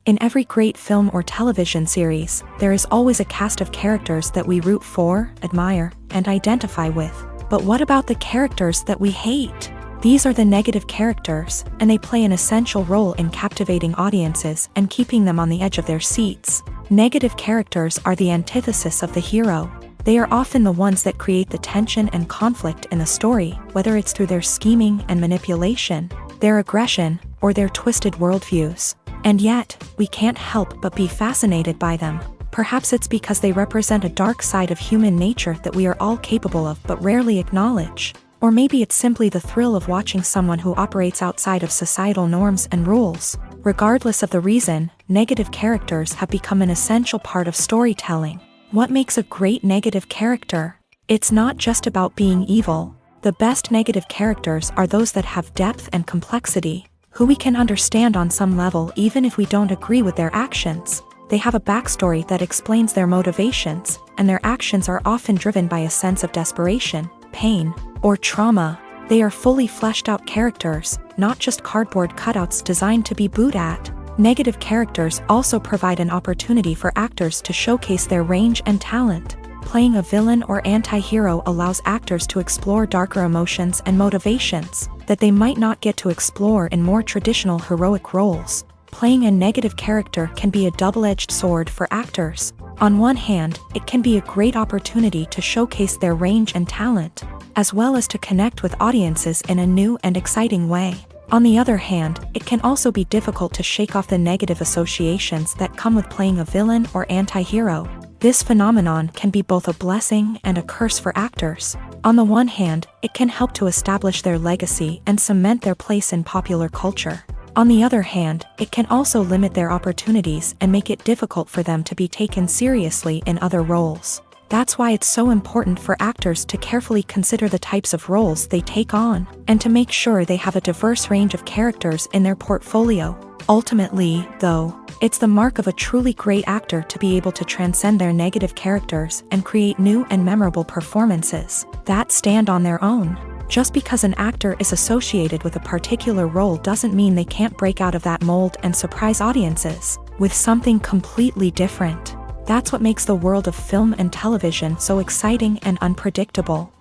In every great film or television series, there is always a cast of characters that we root for, admire, and identify with. But what about the characters that we hate? These are the negative characters, and they play an essential role in captivating audiences and keeping them on the edge of their seats. Negative characters are the antithesis of the hero. They are often the ones that create the tension and conflict in the story, whether it's through their scheming and manipulation, their aggression, or their twisted worldviews. And yet, we can't help but be fascinated by them. Perhaps it's because they represent a dark side of human nature that we are all capable of but rarely acknowledge. Or maybe it's simply the thrill of watching someone who operates outside of societal norms and rules. Regardless of the reason, negative characters have become an essential part of storytelling. What makes a great negative character? It's not just about being evil. The best negative characters are those that have depth and complexity, who we can understand on some level even if we don't agree with their actions. They have a backstory that explains their motivations, and their actions are often driven by a sense of desperation, pain, or trauma. They are fully fleshed out characters, not just cardboard cutouts designed to be booed at. Negative characters also provide an opportunity for actors to showcase their range and talent. Playing a villain or anti-hero allows actors to explore darker emotions and motivations that they might not get to explore in more traditional heroic roles. Playing a negative character can be a double-edged sword for actors. On one hand, it can be a great opportunity to showcase their range and talent, as well as to connect with audiences in a new and exciting way. On the other hand, it can also be difficult to shake off the negative associations that come with playing a villain or anti-hero. This phenomenon can be both a blessing and a curse for actors. On the one hand, it can help to establish their legacy and cement their place in popular culture. On the other hand, it can also limit their opportunities and make it difficult for them to be taken seriously in other roles. That's why it's so important for actors to carefully consider the types of roles they take on, and to make sure they have a diverse range of characters in their portfolio. Ultimately, though, it's the mark of a truly great actor to be able to transcend their negative characters and create new and memorable performances that stand on their own. Just because an actor is associated with a particular role doesn't mean they can't break out of that mold and surprise audiences with something completely different. That's what makes the world of film and television so exciting and unpredictable.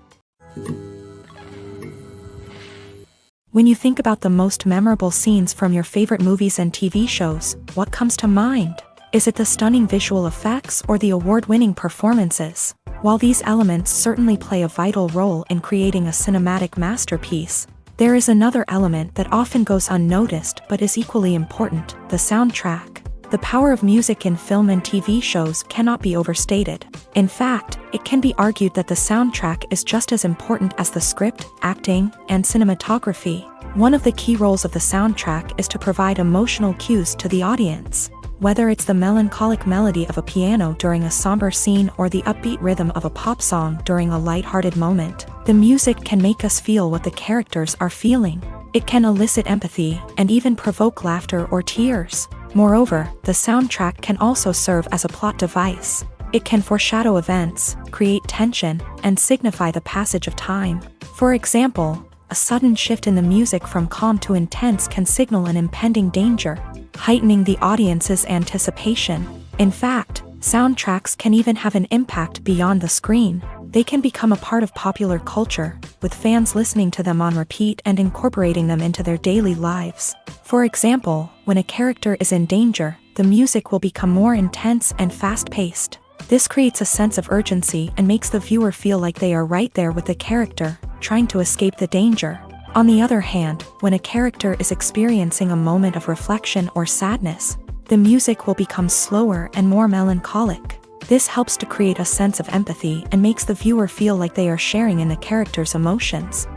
When you think about the most memorable scenes from your favorite movies and TV shows, what comes to mind? Is it the stunning visual effects or the award-winning performances? While these elements certainly play a vital role in creating a cinematic masterpiece, there is another element that often goes unnoticed but is equally important: the soundtrack. The power of music in film and TV shows cannot be overstated. In fact, it can be argued that the soundtrack is just as important as the script, acting, and cinematography. One of the key roles of the soundtrack is to provide emotional cues to the audience. Whether it's the melancholic melody of a piano during a somber scene or the upbeat rhythm of a pop song during a lighthearted moment, the music can make us feel what the characters are feeling. It can elicit empathy and even provoke laughter or tears. Moreover, the soundtrack can also serve as a plot device. It can foreshadow events, create tension, and signify the passage of time. For example, a sudden shift in the music from calm to intense can signal an impending danger, heightening the audience's anticipation. In fact, soundtracks can even have an impact beyond the screen. They can become a part of popular culture, with fans listening to them on repeat and incorporating them into their daily lives. For example, when a character is in danger, the music will become more intense and fast-paced. This creates a sense of urgency and makes the viewer feel like they are right there with the character, trying to escape the danger. On the other hand, when a character is experiencing a moment of reflection or sadness, the music will become slower and more melancholic. This helps to create a sense of empathy and makes the viewer feel like they are sharing in the character's emotions.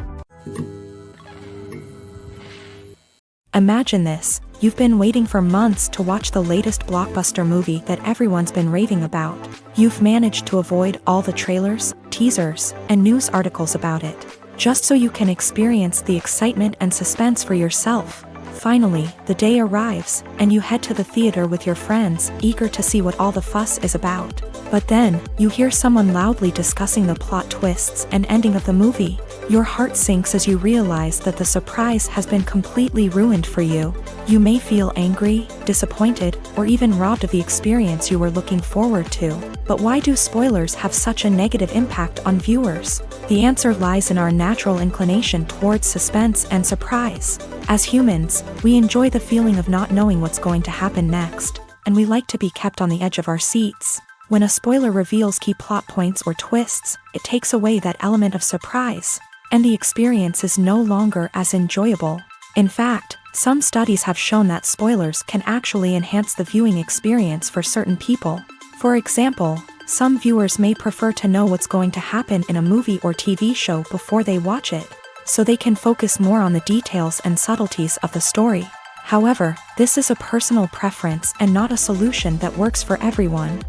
Imagine this: you've been waiting for months to watch the latest blockbuster movie that everyone's been raving about. You've managed to avoid all the trailers, teasers, and news articles about it, just so you can experience the excitement and suspense for yourself. Finally, the day arrives, and you head to the theater with your friends, eager to see what all the fuss is about. But then, you hear someone loudly discussing the plot twists and ending of the movie. Your heart sinks as you realize that the surprise has been completely ruined for you. You may feel angry, disappointed, or even robbed of the experience you were looking forward to. But why do spoilers have such a negative impact on viewers? The answer lies in our natural inclination towards suspense and surprise. As humans, we enjoy the feeling of not knowing what's going to happen next, and we like to be kept on the edge of our seats. When a spoiler reveals key plot points or twists, it takes away that element of surprise, and the experience is no longer as enjoyable. In fact, some studies have shown that spoilers can actually enhance the viewing experience for certain people. For example, some viewers may prefer to know what's going to happen in a movie or TV show before they watch it, so they can focus more on the details and subtleties of the story. However, this is a personal preference and not a solution that works for everyone.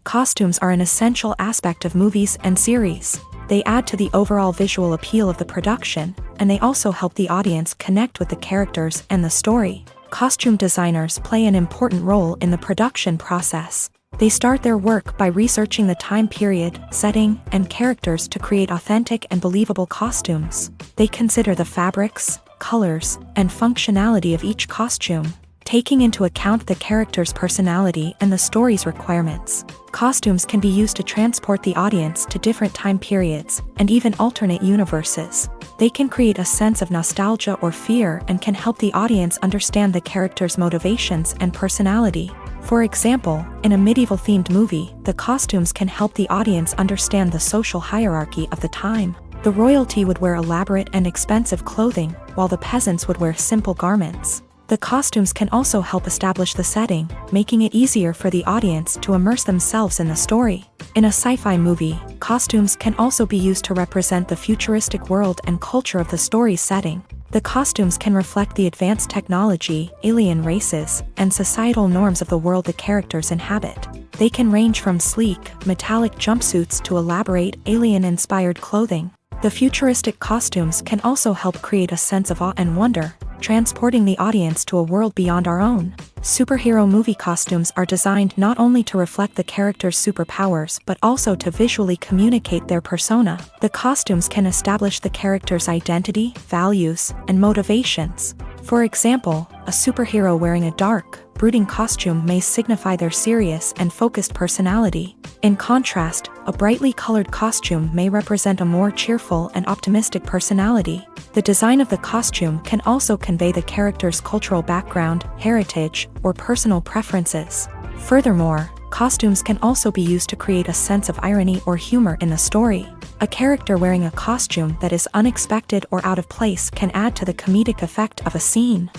Costumes are an essential aspect of movies and series. They add to the overall visual appeal of the production, and they also help the audience connect with the characters and the story. Costume designers play an important role in the production process. They start their work by researching the time period, setting, and characters to create authentic and believable costumes. They consider the fabrics, colors, and functionality of each costume, taking into account the character's personality and the story's requirements. Costumes can be used to transport the audience to different time periods and even alternate universes. They can create a sense of nostalgia or fear and can help the audience understand the character's motivations and personality. For example, in a medieval-themed movie, the costumes can help the audience understand the social hierarchy of the time. The royalty would wear elaborate and expensive clothing, while the peasants would wear simple garments. The costumes can also help establish the setting, making it easier for the audience to immerse themselves in the story. In a sci-fi movie, costumes can also be used to represent the futuristic world and culture of the story's setting. The costumes can reflect the advanced technology, alien races, and societal norms of the world the characters inhabit. They can range from sleek, metallic jumpsuits to elaborate, alien-inspired clothing. The futuristic costumes can also help create a sense of awe and wonder, transporting the audience to a world beyond our own. Superhero movie costumes are designed not only to reflect the character's superpowers but also to visually communicate their persona. The costumes can establish the character's identity, values, and motivations. For example, a superhero wearing a dark, brooding costume may signify their serious and focused personality. In contrast, a brightly colored costume may represent a more cheerful and optimistic personality. The design of the costume can also convey the character's cultural background, heritage, or personal preferences. Furthermore, costumes can also be used to create a sense of irony or humor in the story. A character wearing a costume that is unexpected or out of place can add to the comedic effect of a scene.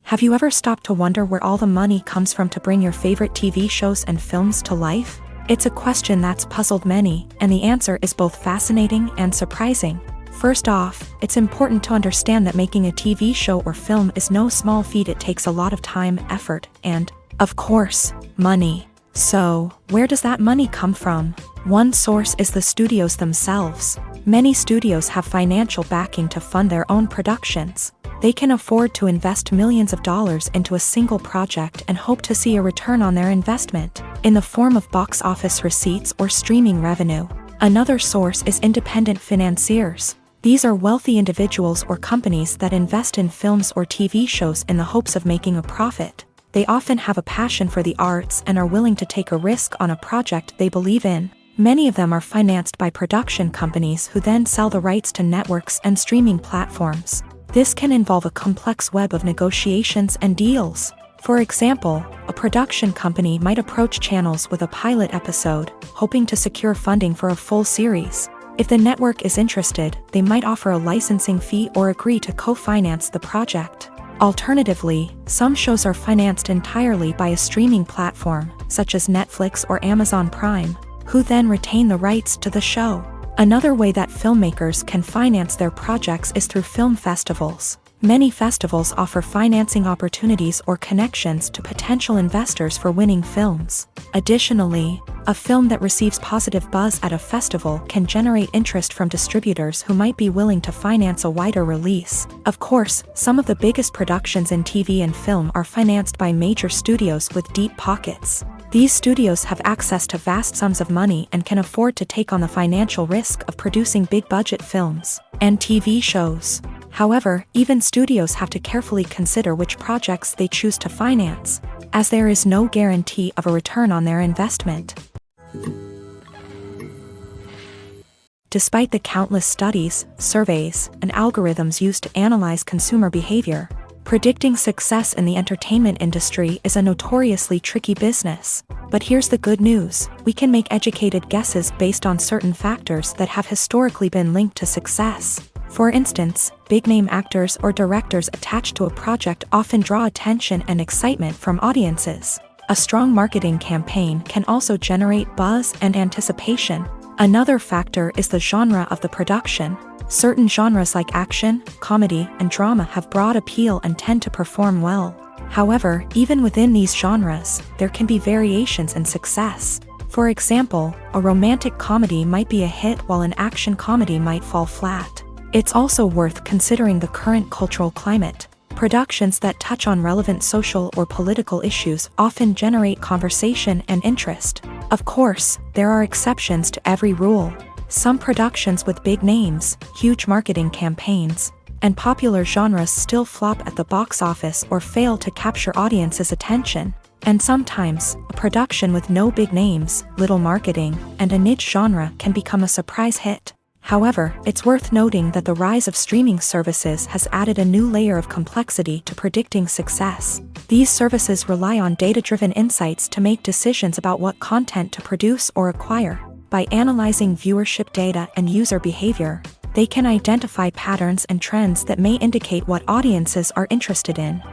Have you ever stopped to wonder where all the money comes from to bring your favorite TV shows and films to life? It's a question that's puzzled many, and the answer is both fascinating and surprising. First off, it's important to understand that making a TV show or film is no small feat. It takes a lot of time, effort, and, of course, money. So, where does that money come from? One source is the studios themselves. Many studios have financial backing to fund their own productions. They can afford to invest millions of dollars into a single project and hope to see a return on their investment, in the form of box office receipts or streaming revenue. Another source is independent financiers. These are wealthy individuals or companies that invest in films or TV shows in the hopes of making a profit. They often have a passion for the arts and are willing to take a risk on a project they believe in. Many of them are financed by production companies who then sell the rights to networks and streaming platforms. This can involve a complex web of negotiations and deals. For example, a production company might approach channels with a pilot episode, hoping to secure funding for a full series. If the network is interested, they might offer a licensing fee or agree to co-finance the project. Alternatively, some shows are financed entirely by a streaming platform, such as Netflix or Amazon Prime, who then retain the rights to the show. Another way that filmmakers can finance their projects is through film festivals. Many festivals offer financing opportunities or connections to potential investors for winning films. Additionally, a film that receives positive buzz at a festival can generate interest from distributors who might be willing to finance a wider release. Of course, some of the biggest productions in TV and film are financed by major studios with deep pockets. These studios have access to vast sums of money and can afford to take on the financial risk of producing big-budget films and TV shows. However, even studios have to carefully consider which projects they choose to finance, as there is no guarantee of a return on their investment. Despite the countless studies, surveys, and algorithms used to analyze consumer behavior, predicting success in the entertainment industry is a notoriously tricky business. But here's the good news: we can make educated guesses based on certain factors that have historically been linked to success. For instance, big-name actors or directors attached to a project often draw attention and excitement from audiences. A strong marketing campaign can also generate buzz and anticipation. Another factor is the genre of the production. Certain genres like action, comedy, and drama have broad appeal and tend to perform well. However, even within these genres, there can be variations in success. For example, a romantic comedy might be a hit while an action comedy might fall flat. It's also worth considering the current cultural climate. Productions that touch on relevant social or political issues often generate conversation and interest. Of course, there are exceptions to every rule. Some productions with big names, huge marketing campaigns, and popular genres still flop at the box office or fail to capture audiences' attention. And sometimes, a production with no big names, little marketing, and a niche genre can become a surprise hit. However, it's worth noting that the rise of streaming services has added a new layer of complexity to predicting success. These services rely on data-driven insights to make decisions about what content to produce or acquire. By analyzing viewership data and user behavior, they can identify patterns and trends that may indicate what audiences are interested in.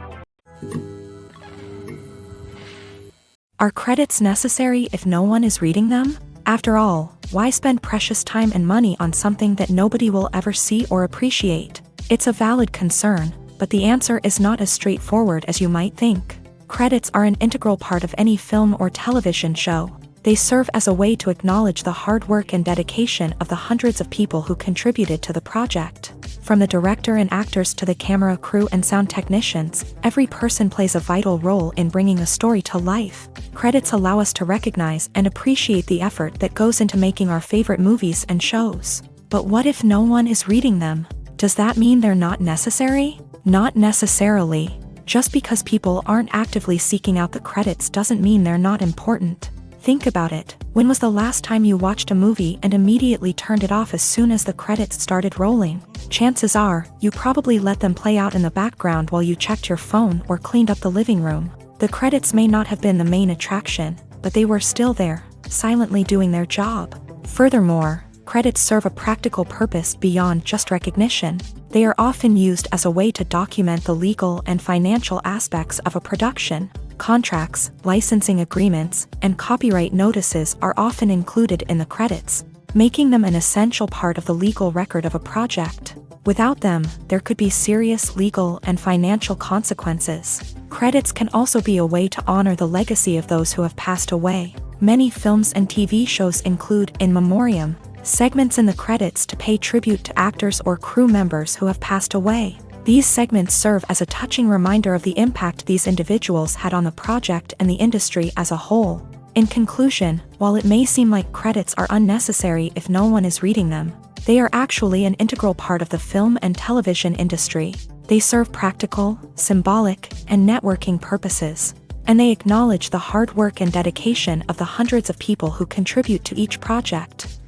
Are credits necessary if no one is reading them? After all, why spend precious time and money on something that nobody will ever see or appreciate? It's a valid concern, but the answer is not as straightforward as you might think. Credits are an integral part of any film or television show. They serve as a way to acknowledge the hard work and dedication of the hundreds of people who contributed to the project. From the director and actors to the camera crew and sound technicians, every person plays a vital role in bringing a story to life. Credits allow us to recognize and appreciate the effort that goes into making our favorite movies and shows. But what if no one is reading them? Does that mean they're not necessary? Not necessarily. Just because people aren't actively seeking out the credits doesn't mean they're not important. Think about it. When was the last time you watched a movie and immediately turned it off as soon as the credits started rolling? Chances are, you probably let them play out in the background while you checked your phone or cleaned up the living room. The credits may not have been the main attraction, but they were still there, silently doing their job. Furthermore, credits serve a practical purpose beyond just recognition. They are often used as a way to document the legal and financial aspects of a production. Contracts, licensing agreements, and copyright notices are often included in the credits, making them an essential part of the legal record of a project. Without them, there could be serious legal and financial consequences. Credits can also be a way to honor the legacy of those who have passed away. Many films and TV shows include in memoriam segments in the credits to pay tribute to actors or crew members who have passed away. These segments serve as a touching reminder of the impact these individuals had on the project and the industry as a whole. In conclusion, while it may seem like credits are unnecessary if no one is reading them, they are actually an integral part of the film and television industry. They serve practical, symbolic, and networking purposes, and they acknowledge the hard work and dedication of the hundreds of people who contribute to each project.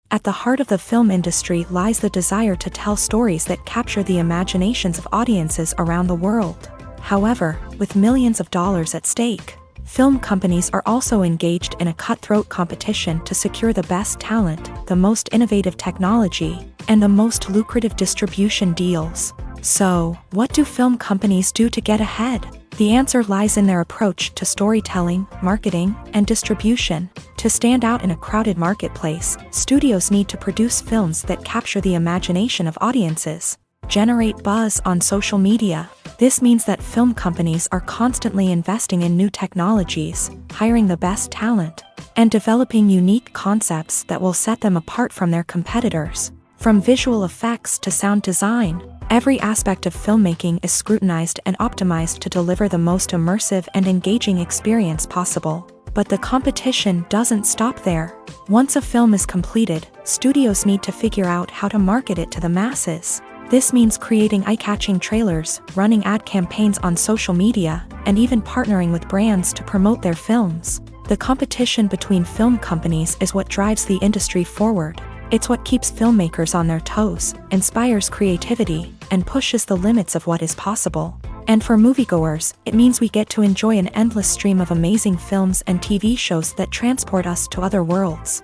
At the heart of the film industry lies the desire to tell stories that capture the imaginations of audiences around the world. However, with millions of dollars at stake, film companies are also engaged in a cutthroat competition to secure the best talent, the most innovative technology, and the most lucrative distribution deals. So, what do film companies do to get ahead? The answer lies in their approach to storytelling, marketing, and distribution. To stand out in a crowded marketplace, studios need to produce films that capture the imagination of audiences, generate buzz on social media. This means that film companies are constantly investing in new technologies, hiring the best talent, and developing unique concepts that will set them apart from their competitors. From visual effects to sound design, Every aspect of filmmaking is scrutinized and optimized to deliver the most immersive and engaging experience possible. But the competition doesn't stop there. Once a film is completed, studios need to figure out how to market it to the masses. This means creating eye-catching trailers, running ad campaigns on social media, and even partnering with brands to promote their films. The competition between film companies is what drives the industry forward. It's what keeps filmmakers on their toes, inspires creativity, and pushes the limits of what is possible. And for moviegoers, it means we get to enjoy an endless stream of amazing films and TV shows that transport us to other worlds.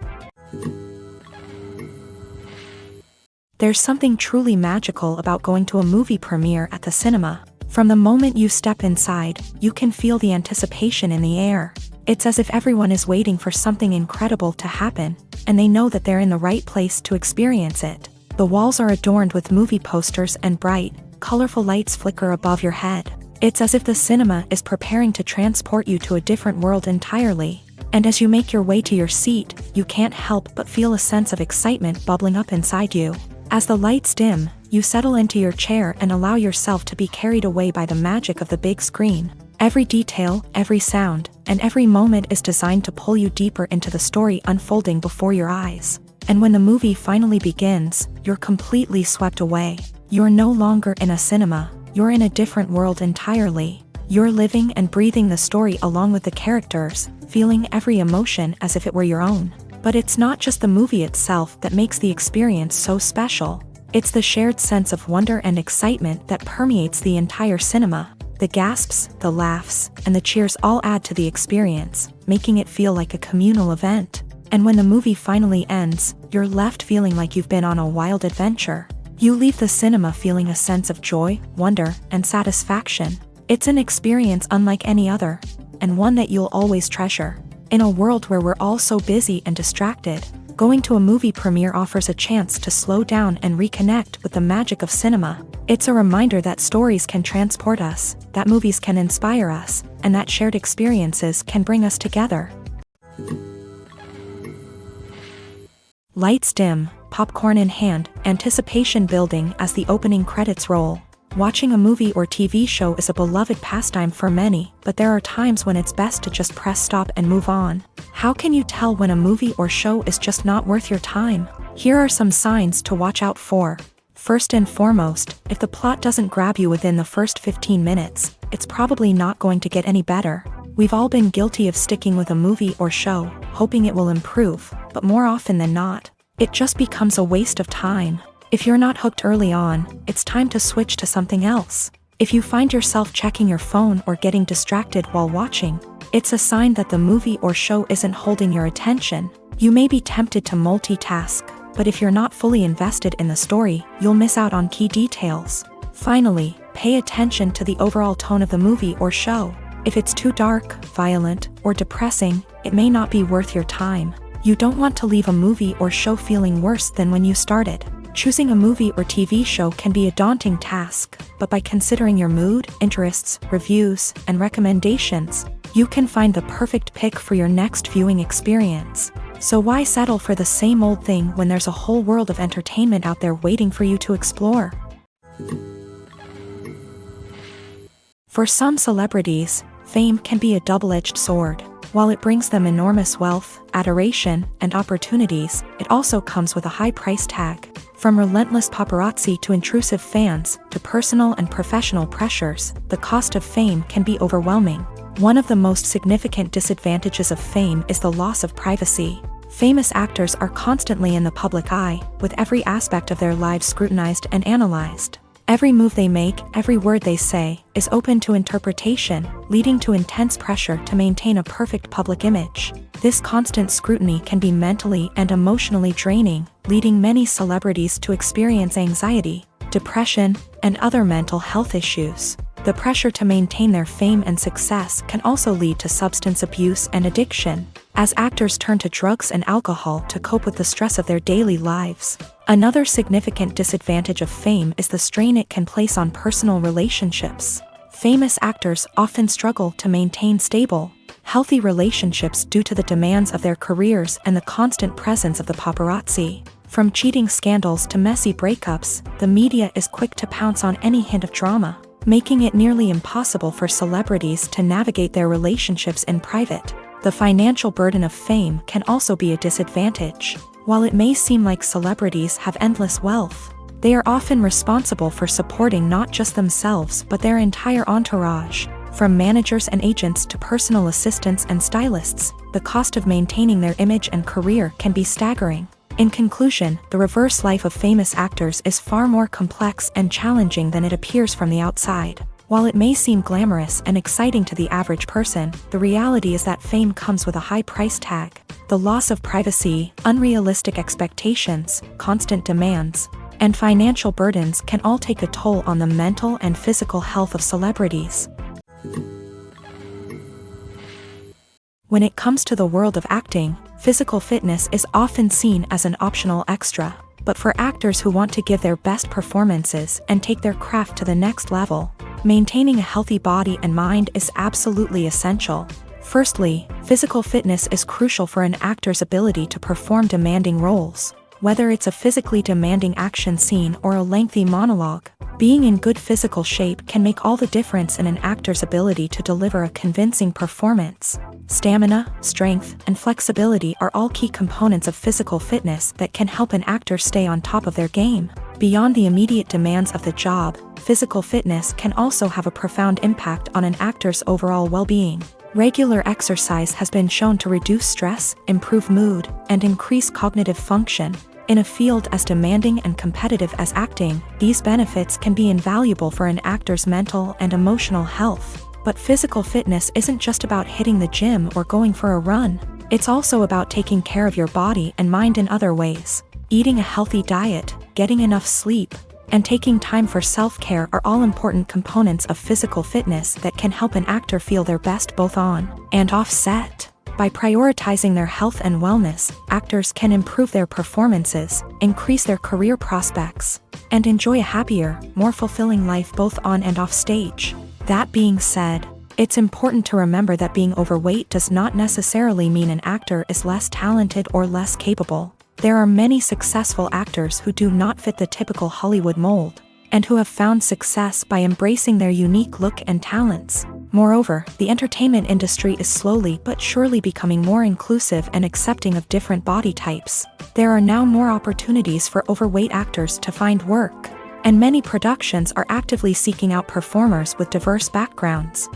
There's something truly magical about going to a movie premiere at the cinema. From the moment you step inside, you can feel the anticipation in the air. It's as if everyone is waiting for something incredible to happen, and they know that they're in the right place to experience it. The walls are adorned with movie posters and bright, colorful lights flicker above your head. It's as if the cinema is preparing to transport you to a different world entirely. And as you make your way to your seat, you can't help but feel a sense of excitement bubbling up inside you. As the lights dim, you settle into your chair and allow yourself to be carried away by the magic of the big screen. Every detail, every sound, and every moment is designed to pull you deeper into the story unfolding before your eyes. And when the movie finally begins, you're completely swept away. You're no longer in a cinema, you're in a different world entirely. You're living and breathing the story along with the characters, feeling every emotion as if it were your own. But it's not just the movie itself that makes the experience so special. It's the shared sense of wonder and excitement that permeates the entire cinema. The gasps, the laughs, and the cheers all add to the experience, making it feel like a communal event. And when the movie finally ends, you're left feeling like you've been on a wild adventure. You leave the cinema feeling a sense of joy, wonder, and satisfaction. It's an experience unlike any other, and one that you'll always treasure. In a world where we're all so busy and distracted, going to a movie premiere offers a chance to slow down and reconnect with the magic of cinema. It's a reminder that stories can transport us, that movies can inspire us, and that shared experiences can bring us together. Lights dim, popcorn in hand, anticipation building as the opening credits roll. Watching a movie or TV show is a beloved pastime for many, but there are times when it's best to just press stop and move on. How can you tell when a movie or show is just not worth your time? Here are some signs to watch out for. First and foremost, if the plot doesn't grab you within the first 15 minutes, it's probably not going to get any better. We've all been guilty of sticking with a movie or show, hoping it will improve, but more often than not, it just becomes a waste of time. If you're not hooked early on, it's time to switch to something else. If you find yourself checking your phone or getting distracted while watching, it's a sign that the movie or show isn't holding your attention. You may be tempted to multitask, but if you're not fully invested in the story, you'll miss out on key details. Finally, pay attention to the overall tone of the movie or show. If it's too dark, violent, or depressing, it may not be worth your time. You don't want to leave a movie or show feeling worse than when you started. Choosing a movie or TV show can be a daunting task, but by considering your mood, interests, reviews, and recommendations, you can find the perfect pick for your next viewing experience. So why settle for the same old thing when there's a whole world of entertainment out there waiting for you to explore? For some celebrities, fame can be a double-edged sword. While it brings them enormous wealth, adoration, and opportunities, it also comes with a high price tag. From relentless paparazzi to intrusive fans, to personal and professional pressures, the cost of fame can be overwhelming. One of the most significant disadvantages of fame is the loss of privacy. Famous actors are constantly in the public eye, with every aspect of their lives scrutinized and analyzed. Every move they make, every word they say, is open to interpretation, leading to intense pressure to maintain a perfect public image. This constant scrutiny can be mentally and emotionally draining, leading many celebrities to experience anxiety, depression, and other mental health issues. The pressure to maintain their fame and success can also lead to substance abuse and addiction, as actors turn to drugs and alcohol to cope with the stress of their daily lives. Another significant disadvantage of fame is the strain it can place on personal relationships. Famous actors often struggle to maintain stable, healthy relationships due to the demands of their careers and the constant presence of the paparazzi. From cheating scandals to messy breakups, the media is quick to pounce on any hint of drama, making it nearly impossible for celebrities to navigate their relationships in private. The financial burden of fame can also be a disadvantage. While it may seem like celebrities have endless wealth, they are often responsible for supporting not just themselves but their entire entourage. From managers and agents to personal assistants and stylists, the cost of maintaining their image and career can be staggering. In conclusion, the reverse life of famous actors is far more complex and challenging than it appears from the outside. While it may seem glamorous and exciting to the average person, the reality is that fame comes with a high price tag. The loss of privacy, unrealistic expectations, constant demands, and financial burdens can all take a toll on the mental and physical health of celebrities. When it comes to the world of acting, physical fitness is often seen as an optional extra. But for actors who want to give their best performances and take their craft to the next level, maintaining a healthy body and mind is absolutely essential. Firstly, physical fitness is crucial for an actor's ability to perform demanding roles. Whether it's a physically demanding action scene or a lengthy monologue, being in good physical shape can make all the difference in an actor's ability to deliver a convincing performance. Stamina, strength, and flexibility are all key components of physical fitness that can help an actor stay on top of their game. Beyond the immediate demands of the job, physical fitness can also have a profound impact on an actor's overall well-being. Regular exercise has been shown to reduce stress, improve mood, and increase cognitive function. In a field as demanding and competitive as acting, these benefits can be invaluable for an actor's mental and emotional health. But physical fitness isn't just about hitting the gym or going for a run. It's also about taking care of your body and mind in other ways. Eating a healthy diet, getting enough sleep, and taking time for self-care are all important components of physical fitness that can help an actor feel their best both on and off set. By prioritizing their health and wellness, actors can improve their performances, increase their career prospects, and enjoy a happier, more fulfilling life both on and off stage. That being said, it's important to remember that being overweight does not necessarily mean an actor is less talented or less capable. There are many successful actors who do not fit the typical Hollywood mold, and who have found success by embracing their unique look and talents. Moreover, the entertainment industry is slowly but surely becoming more inclusive and accepting of different body types. There are now more opportunities for overweight actors to find work, and many productions are actively seeking out performers with diverse backgrounds.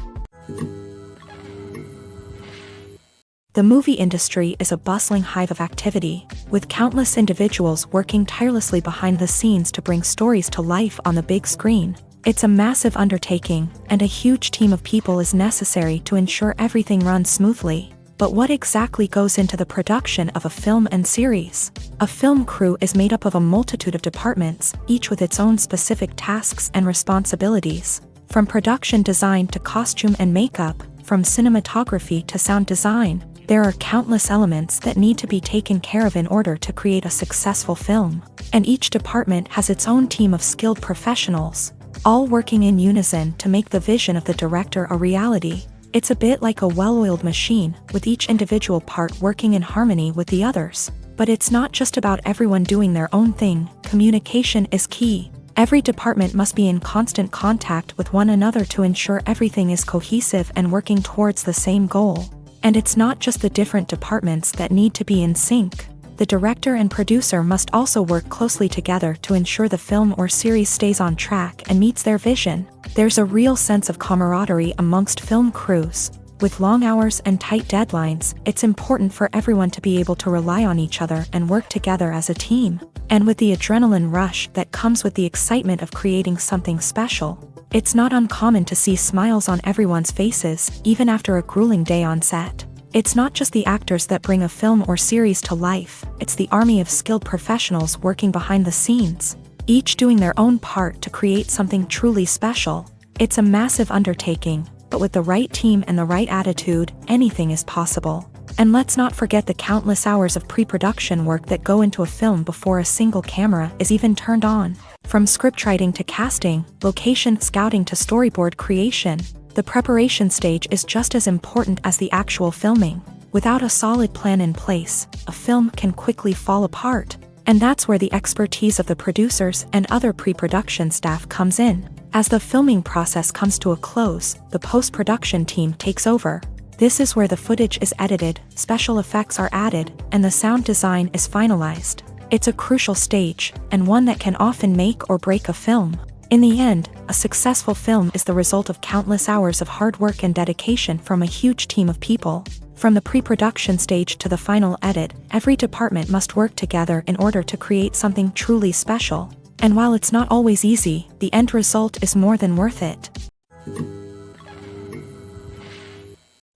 The movie industry is a bustling hive of activity, with countless individuals working tirelessly behind the scenes to bring stories to life on the big screen. It's a massive undertaking, and a huge team of people is necessary to ensure everything runs smoothly. But what exactly goes into the production of a film and series? A film crew is made up of a multitude of departments, each with its own specific tasks and responsibilities. From production design to costume and makeup, from cinematography to sound design, there are countless elements that need to be taken care of in order to create a successful film. And each department has its own team of skilled professionals, all working in unison to make the vision of the director a reality. It's a bit like a well-oiled machine, with each individual part working in harmony with the others. But it's not just about everyone doing their own thing. Communication is key. Every department must be in constant contact with one another to ensure everything is cohesive and working towards the same goal. And it's not just the different departments that need to be in sync. The director and producer must also work closely together to ensure the film or series stays on track and meets their vision. There's a real sense of camaraderie amongst film crews. With long hours and tight deadlines, it's important for everyone to be able to rely on each other and work together as a team. And with the adrenaline rush that comes with the excitement of creating something special, it's not uncommon to see smiles on everyone's faces, even after a grueling day on set. It's not just the actors that bring a film or series to life, it's the army of skilled professionals working behind the scenes, each doing their own part to create something truly special. It's a massive undertaking, but with the right team and the right attitude, anything is possible. And let's not forget the countless hours of pre-production work that go into a film before a single camera is even turned on. From scriptwriting to casting, location scouting to storyboard creation, the preparation stage is just as important as the actual filming. Without a solid plan in place, a film can quickly fall apart. And that's where the expertise of the producers and other pre-production staff comes in. As the filming process comes to a close, the post-production team takes over. This is where the footage is edited, special effects are added, and the sound design is finalized. It's a crucial stage, and one that can often make or break a film. In the end, a successful film is the result of countless hours of hard work and dedication from a huge team of people. From the pre-production stage to the final edit, every department must work together in order to create something truly special. And while it's not always easy, the end result is more than worth it.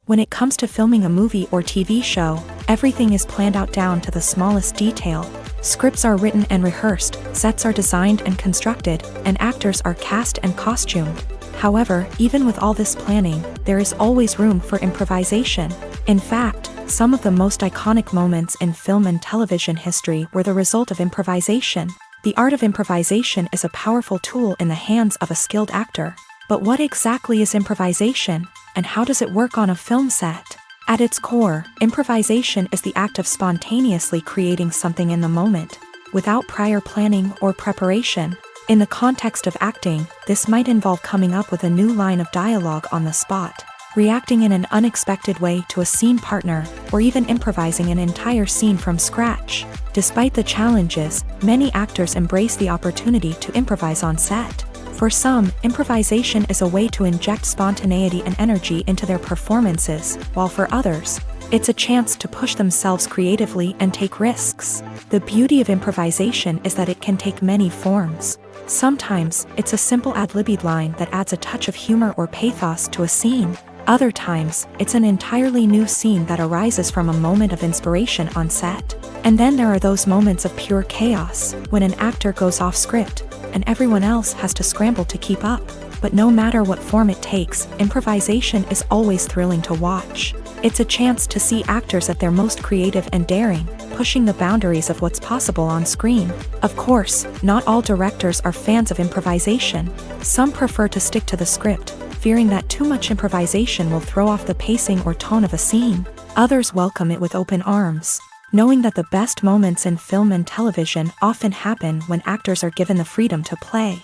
When it comes to filming a movie or TV show, everything is planned out down to the smallest detail. Scripts are written and rehearsed, sets are designed and constructed, and actors are cast and costumed. However, even with all this planning, there is always room for improvisation. In fact, some of the most iconic moments in film and television history were the result of improvisation. The art of improvisation is a powerful tool in the hands of a skilled actor. But what exactly is improvisation, and how does it work on a film set? At its core, improvisation is the act of spontaneously creating something in the moment, without prior planning or preparation. In the context of acting, this might involve coming up with a new line of dialogue on the spot, reacting in an unexpected way to a scene partner, or even improvising an entire scene from scratch. Despite the challenges, many actors embrace the opportunity to improvise on set. For some, improvisation is a way to inject spontaneity and energy into their performances, while for others, it's a chance to push themselves creatively and take risks. The beauty of improvisation is that it can take many forms. Sometimes, it's a simple ad-libbed line that adds a touch of humor or pathos to a scene. Other times, it's an entirely new scene that arises from a moment of inspiration on set. And then there are those moments of pure chaos, when an actor goes off script, and everyone else has to scramble to keep up. But no matter what form it takes, improvisation is always thrilling to watch. It's a chance to see actors at their most creative and daring, pushing the boundaries of what's possible on screen. Of course, not all directors are fans of improvisation. Some prefer to stick to the script, fearing that too much improvisation will throw off the pacing or tone of a scene. Others welcome it with open arms, knowing that the best moments in film and television often happen when actors are given the freedom to play.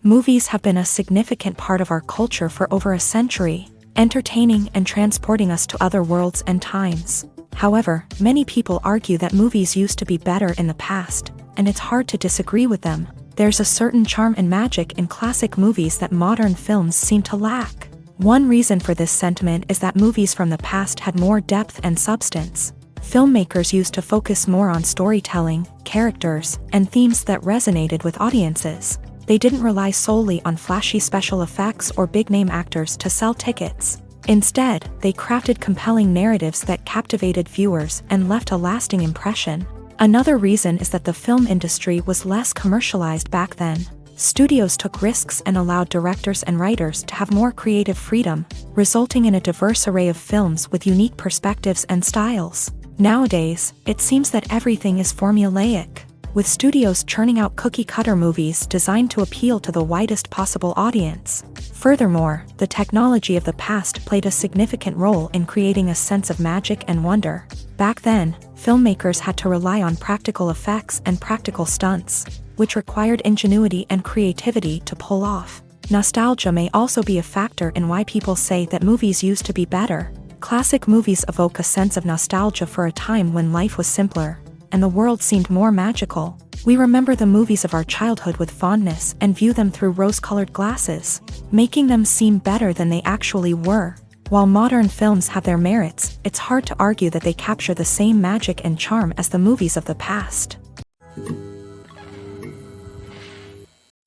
Movies have been a significant part of our culture for over a century, entertaining and transporting us to other worlds and times. However, many people argue that movies used to be better in the past, and it's hard to disagree with them. There's a certain charm and magic in classic movies that modern films seem to lack. One reason for this sentiment is that movies from the past had more depth and substance. Filmmakers used to focus more on storytelling, characters, and themes that resonated with audiences. They didn't rely solely on flashy special effects or big-name actors to sell tickets. Instead, they crafted compelling narratives that captivated viewers and left a lasting impression. Another reason is that the film industry was less commercialized back then. Studios took risks and allowed directors and writers to have more creative freedom, resulting in a diverse array of films with unique perspectives and styles. Nowadays, it seems that everything is formulaic, with studios churning out cookie-cutter movies designed to appeal to the widest possible audience. Furthermore, the technology of the past played a significant role in creating a sense of magic and wonder. Back then, filmmakers had to rely on practical effects and practical stunts, which required ingenuity and creativity to pull off. Nostalgia may also be a factor in why people say that movies used to be better. Classic movies evoke a sense of nostalgia for a time when life was simpler, and the world seemed more magical. We remember the movies of our childhood with fondness and view them through rose-colored glasses, making them seem better than they actually were. While modern films have their merits, it's hard to argue that they capture the same magic and charm as the movies of the past.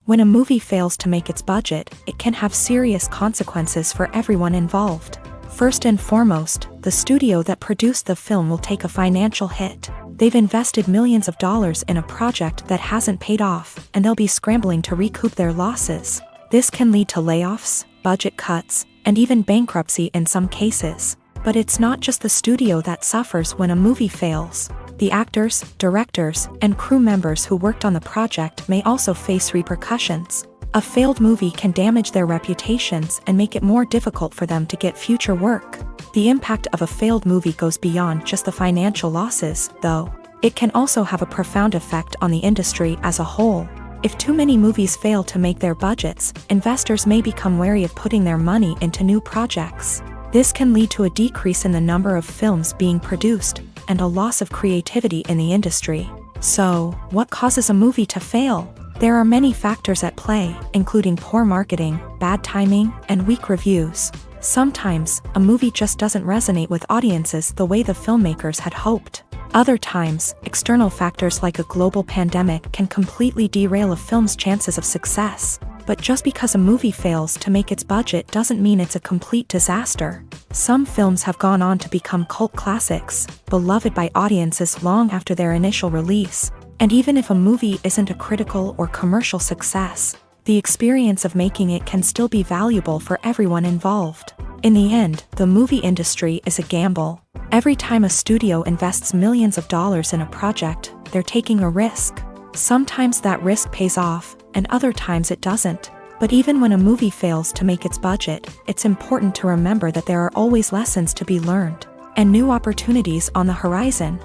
When a movie fails to make its budget, it can have serious consequences for everyone involved. First and foremost, the studio that produced the film will take a financial hit. They've invested millions of dollars in a project that hasn't paid off, and they'll be scrambling to recoup their losses. This can lead to layoffs, budget cuts, and even bankruptcy in some cases. But it's not just the studio that suffers when a movie fails. The actors, directors, and crew members who worked on the project may also face repercussions. A failed movie can damage their reputations and make it more difficult for them to get future work. The impact of a failed movie goes beyond just the financial losses, though. It can also have a profound effect on the industry as a whole. If too many movies fail to make their budgets, investors may become wary of putting their money into new projects. This can lead to a decrease in the number of films being produced, and a loss of creativity in the industry. So, what causes a movie to fail? There are many factors at play, including poor marketing, bad timing, and weak reviews. Sometimes, a movie just doesn't resonate with audiences the way the filmmakers had hoped. Other times, external factors like a global pandemic can completely derail a film's chances of success. But just because a movie fails to make its budget doesn't mean it's a complete disaster. Some films have gone on to become cult classics, beloved by audiences long after their initial release. And even if a movie isn't a critical or commercial success, the experience of making it can still be valuable for everyone involved. In the end, the movie industry is a gamble. Every time a studio invests millions of dollars in a project, they're taking a risk. Sometimes that risk pays off, and other times it doesn't. But even when a movie fails to make its budget, it's important to remember that there are always lessons to be learned, and new opportunities on the horizon.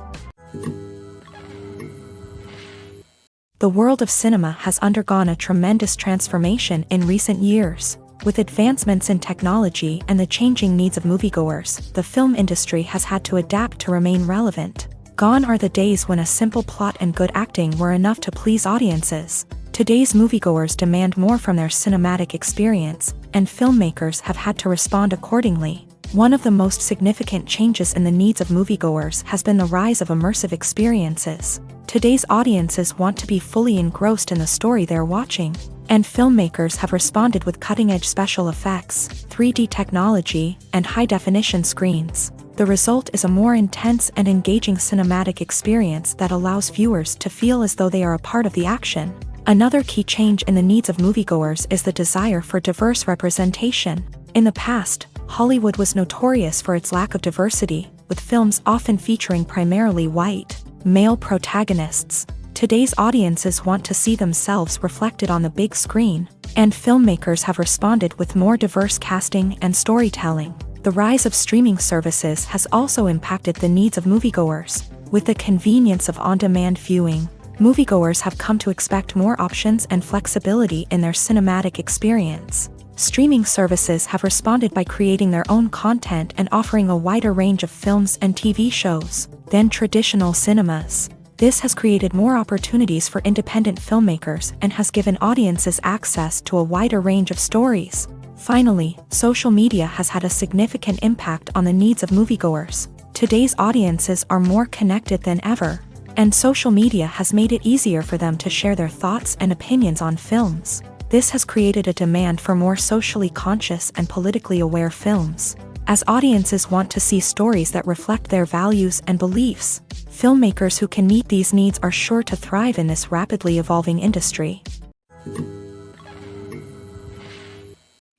The world of cinema has undergone a tremendous transformation in recent years. With advancements in technology and the changing needs of moviegoers, the film industry has had to adapt to remain relevant. Gone are the days when a simple plot and good acting were enough to please audiences. Today's moviegoers demand more from their cinematic experience, and filmmakers have had to respond accordingly. One of the most significant changes in the needs of moviegoers has been the rise of immersive experiences. Today's audiences want to be fully engrossed in the story they're watching, and filmmakers have responded with cutting-edge special effects, 3D technology, and high-definition screens. The result is a more intense and engaging cinematic experience that allows viewers to feel as though they are a part of the action. Another key change in the needs of moviegoers is the desire for diverse representation. In the past, Hollywood was notorious for its lack of diversity, with films often featuring primarily white, male protagonists. Today's audiences want to see themselves reflected on the big screen, and filmmakers have responded with more diverse casting and storytelling. The rise of streaming services has also impacted the needs of moviegoers. With the convenience of on-demand viewing, moviegoers have come to expect more options and flexibility in their cinematic experience. Streaming services have responded by creating their own content and offering a wider range of films and TV shows than traditional cinemas. This has created more opportunities for independent filmmakers and has given audiences access to a wider range of stories. Finally, social media has had a significant impact on the needs of moviegoers. Today's audiences are more connected than ever, and social media has made it easier for them to share their thoughts and opinions on films. This has created a demand for more socially conscious and politically aware films. As audiences want to see stories that reflect their values and beliefs, filmmakers who can meet these needs are sure to thrive in this rapidly evolving industry.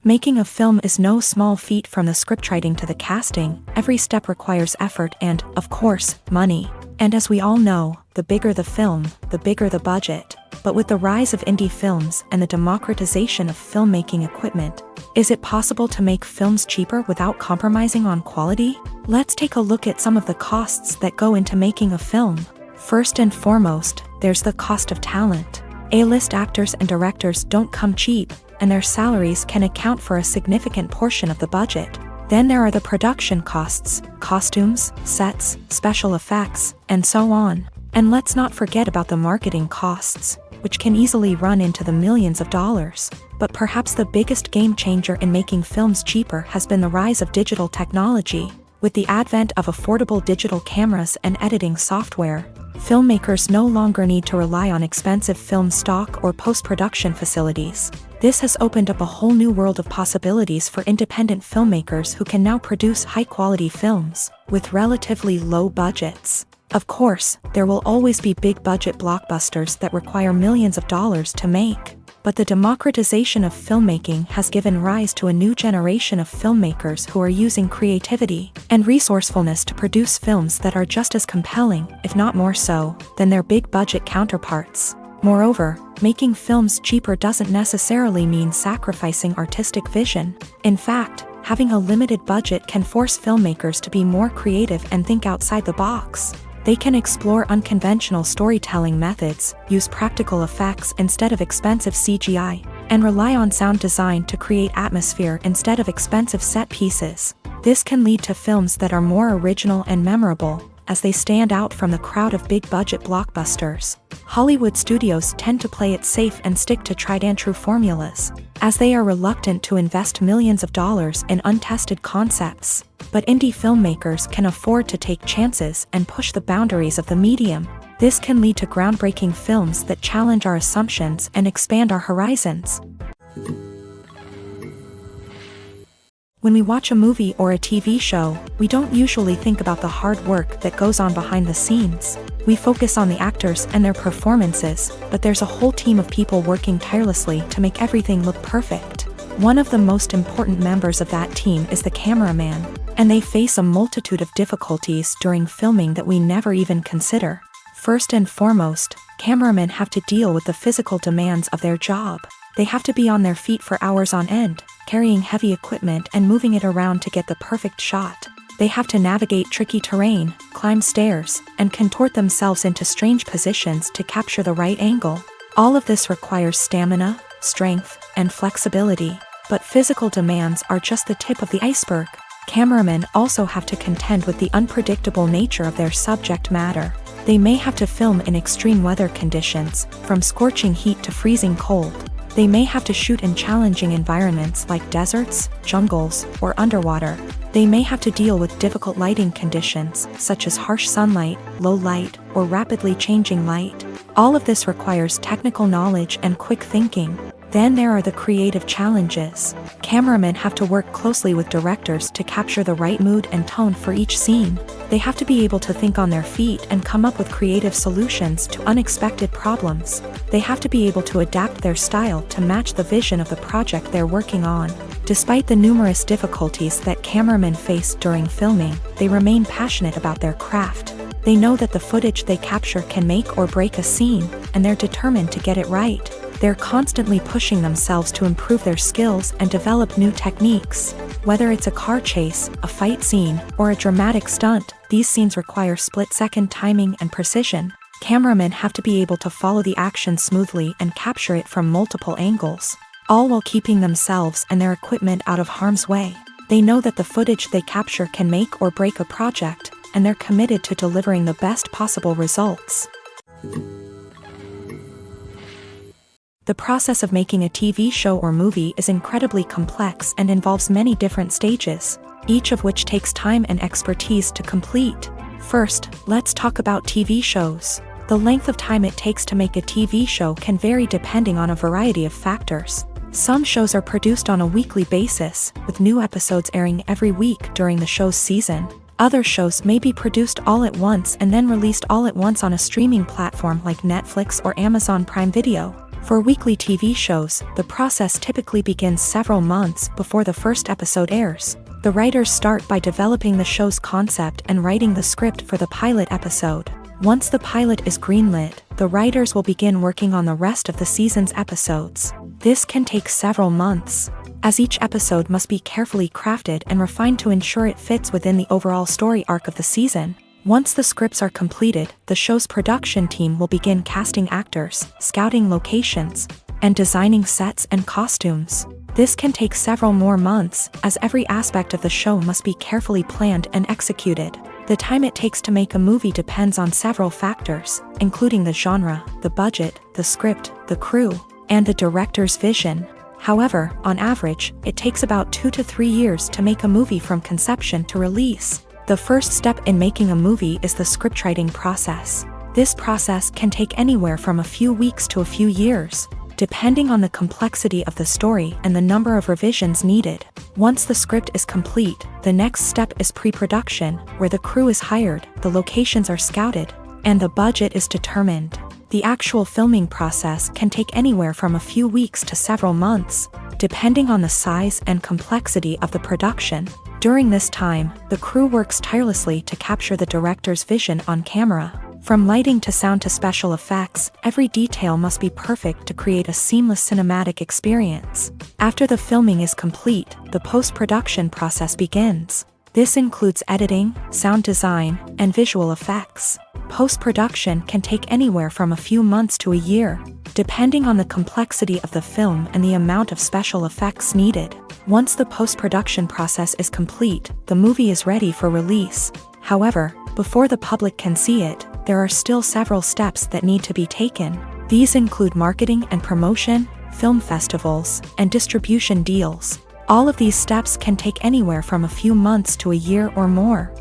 Making a film is no small feat. From the scriptwriting to the casting, every step requires effort and, of course, money. And as we all know, the bigger the film, the bigger the budget. But with the rise of indie films and the democratization of filmmaking equipment, is it possible to make films cheaper without compromising on quality? Let's take a look at some of the costs that go into making a film. First and foremost, there's the cost of talent. A-list actors and directors don't come cheap, and their salaries can account for a significant portion of the budget. Then there are the production costs, costumes, sets, special effects, and so on. And let's not forget about the marketing costs, which can easily run into the millions of dollars. But perhaps the biggest game changer in making films cheaper has been the rise of digital technology. With the advent of affordable digital cameras and editing software, filmmakers no longer need to rely on expensive film stock or post-production facilities. This has opened up a whole new world of possibilities for independent filmmakers who can now produce high-quality films with relatively low budgets. Of course, there will always be big-budget blockbusters that require millions of dollars to make. But the democratization of filmmaking has given rise to a new generation of filmmakers who are using creativity and resourcefulness to produce films that are just as compelling, if not more so, than their big-budget counterparts. Moreover, making films cheaper doesn't necessarily mean sacrificing artistic vision. In fact, having a limited budget can force filmmakers to be more creative and think outside the box. They can explore unconventional storytelling methods, use practical effects instead of expensive CGI, and rely on sound design to create atmosphere instead of expensive set pieces. This can lead to films that are more original and memorable, as they stand out from the crowd of big-budget blockbusters. Hollywood studios tend to play it safe and stick to tried-and-true formulas, as they are reluctant to invest millions of dollars in untested concepts. But indie filmmakers can afford to take chances and push the boundaries of the medium. This can lead to groundbreaking films that challenge our assumptions and expand our horizons. When we watch a movie or a TV show, we don't usually think about the hard work that goes on behind the scenes. We focus on the actors and their performances, but there's a whole team of people working tirelessly to make everything look perfect. One of the most important members of that team is the cameraman, and they face a multitude of difficulties during filming that we never even consider. First and foremost, cameramen have to deal with the physical demands of their job. They have to be on their feet for hours on end, carrying heavy equipment and moving it around to get the perfect shot. They have to navigate tricky terrain, climb stairs, and contort themselves into strange positions to capture the right angle. All of this requires stamina, strength, and flexibility. But physical demands are just the tip of the iceberg. Cameramen also have to contend with the unpredictable nature of their subject matter. They may have to film in extreme weather conditions, from scorching heat to freezing cold. They may have to shoot in challenging environments like deserts, jungles, or underwater. They may have to deal with difficult lighting conditions, such as harsh sunlight, low light, or rapidly changing light. All of this requires technical knowledge and quick thinking. Then there are the creative challenges. Cameramen have to work closely with directors to capture the right mood and tone for each scene. They have to be able to think on their feet and come up with creative solutions to unexpected problems. They have to be able to adapt their style to match the vision of the project they're working on. Despite the numerous difficulties that cameramen face during filming, they remain passionate about their craft. They know that the footage they capture can make or break a scene, and they're determined to get it right. They're constantly pushing themselves to improve their skills and develop new techniques. Whether it's a car chase, a fight scene, or a dramatic stunt, these scenes require split-second timing and precision. Cameramen have to be able to follow the action smoothly and capture it from multiple angles, all while keeping themselves and their equipment out of harm's way. They know that the footage they capture can make or break a project, and they're committed to delivering the best possible results. The process of making a TV show or movie is incredibly complex and involves many different stages, each of which takes time and expertise to complete. First, let's talk about TV shows. The length of time it takes to make a TV show can vary depending on a variety of factors. Some shows are produced on a weekly basis, with new episodes airing every week during the show's season. Other shows may be produced all at once and then released all at once on a streaming platform like Netflix or Amazon Prime Video. For weekly TV shows, the process typically begins several months before the first episode airs. The writers start by developing the show's concept and writing the script for the pilot episode. Once the pilot is greenlit, the writers will begin working on the rest of the season's episodes. This can take several months, as each episode must be carefully crafted and refined to ensure it fits within the overall story arc of the season. Once the scripts are completed, the show's production team will begin casting actors, scouting locations, and designing sets and costumes. This can take several more months, as every aspect of the show must be carefully planned and executed. The time it takes to make a movie depends on several factors, including the genre, the budget, the script, the crew, and the director's vision. However, on average, it takes about 2 to 3 years to make a movie from conception to release. The first step in making a movie is the scriptwriting process. This process can take anywhere from a few weeks to a few years, depending on the complexity of the story and the number of revisions needed. Once the script is complete, the next step is pre-production, where the crew is hired, the locations are scouted, and the budget is determined. The actual filming process can take anywhere from a few weeks to several months, depending on the size and complexity of the production. During this time, the crew works tirelessly to capture the director's vision on camera. From lighting to sound to special effects, every detail must be perfect to create a seamless cinematic experience. After the filming is complete, the post-production process begins. This includes editing, sound design, and visual effects. Post-production can take anywhere from a few months to a year, depending on the complexity of the film and the amount of special effects needed. Once the post-production process is complete, the movie is ready for release. However, before the public can see it, there are still several steps that need to be taken. These include marketing and promotion, film festivals, and distribution deals. All of these steps can take anywhere from a few months to a year or more.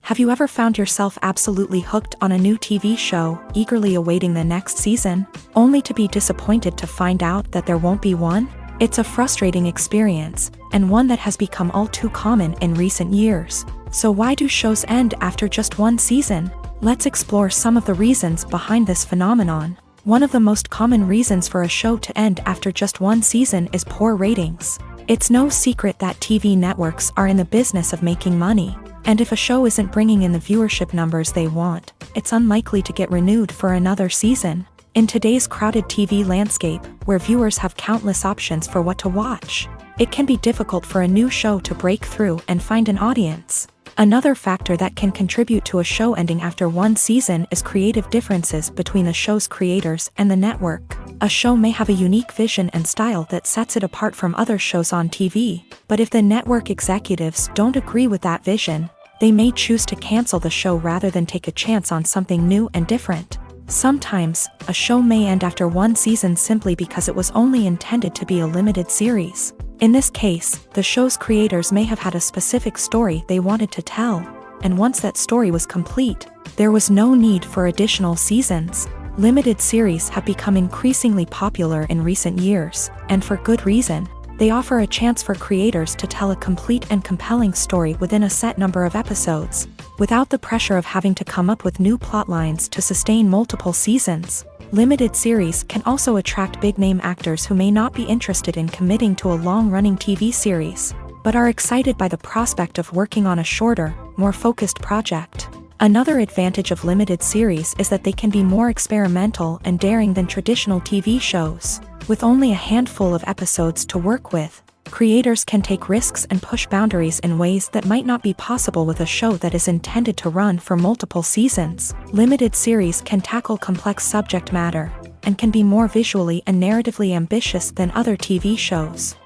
Have you ever found yourself absolutely hooked on a new TV show, eagerly awaiting the next season, only to be disappointed to find out that there won't be one? It's a frustrating experience, and one that has become all too common in recent years. So why do shows end after just one season? Let's explore some of the reasons behind this phenomenon. One of the most common reasons for a show to end after just one season is poor ratings. It's no secret that TV networks are in the business of making money, and if a show isn't bringing in the viewership numbers they want, it's unlikely to get renewed for another season. In today's crowded TV landscape, where viewers have countless options for what to watch, it can be difficult for a new show to break through and find an audience. Another factor that can contribute to a show ending after one season is creative differences between the show's creators and the network. A show may have a unique vision and style that sets it apart from other shows on TV, but if the network executives don't agree with that vision, they may choose to cancel the show rather than take a chance on something new and different. Sometimes, a show may end after one season simply because it was only intended to be a limited series. In this case, the show's creators may have had a specific story they wanted to tell, and once that story was complete, there was no need for additional seasons. Limited series have become increasingly popular in recent years, and for good reason. They offer a chance for creators to tell a complete and compelling story within a set number of episodes, without the pressure of having to come up with new plotlines to sustain multiple seasons. Limited series can also attract big-name actors who may not be interested in committing to a long-running TV series, but are excited by the prospect of working on a shorter, more focused project. Another advantage of limited series is that they can be more experimental and daring than traditional TV shows. With only a handful of episodes to work with, creators can take risks and push boundaries in ways that might not be possible with a show that is intended to run for multiple seasons. Limited series can tackle complex subject matter, and can be more visually and narratively ambitious than other TV shows.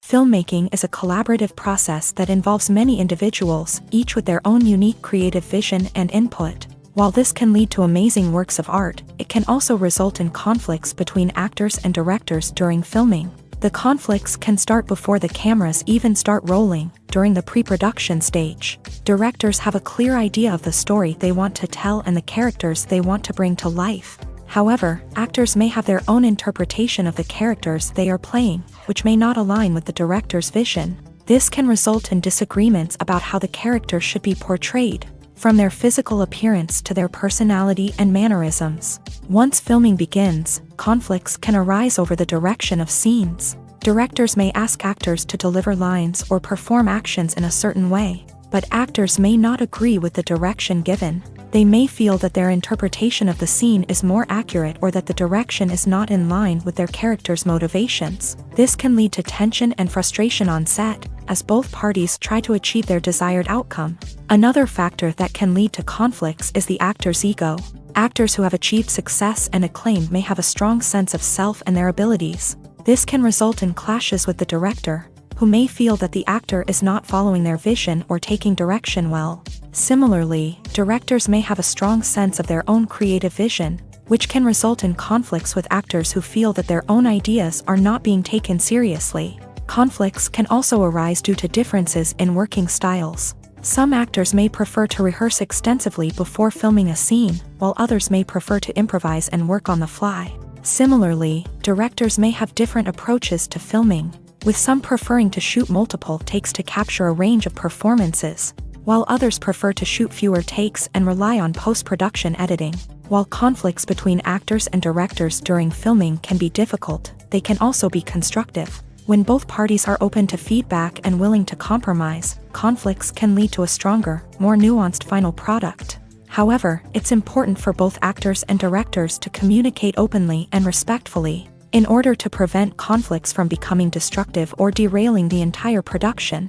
Filmmaking is a collaborative process that involves many individuals, each with their own unique creative vision and input. While this can lead to amazing works of art, it can also result in conflicts between actors and directors during filming. The conflicts can start before the cameras even start rolling, during the pre-production stage. Directors have a clear idea of the story they want to tell and the characters they want to bring to life. However, actors may have their own interpretation of the characters they are playing, which may not align with the director's vision. This can result in disagreements about how the characters should be portrayed, from their physical appearance to their personality and mannerisms. Once filming begins, conflicts can arise over the direction of scenes. Directors may ask actors to deliver lines or perform actions in a certain way, but actors may not agree with the direction given. They may feel that their interpretation of the scene is more accurate or that the direction is not in line with their character's motivations. This can lead to tension and frustration on set, as both parties try to achieve their desired outcome. Another factor that can lead to conflicts is the actor's ego. Actors who have achieved success and acclaim may have a strong sense of self and their abilities. This can result in clashes with the director, who may feel that the actor is not following their vision or taking direction well. Similarly, directors may have a strong sense of their own creative vision, which can result in conflicts with actors who feel that their own ideas are not being taken seriously. Conflicts can also arise due to differences in working styles. Some actors may prefer to rehearse extensively before filming a scene, while others may prefer to improvise and work on the fly. Similarly, directors may have different approaches to filming, with some preferring to shoot multiple takes to capture a range of performances, while others prefer to shoot fewer takes and rely on post-production editing. While conflicts between actors and directors during filming can be difficult, they can also be constructive. When both parties are open to feedback and willing to compromise, conflicts can lead to a stronger, more nuanced final product. However, it's important for both actors and directors to communicate openly and respectfully, in order to prevent conflicts from becoming destructive or derailing the entire production.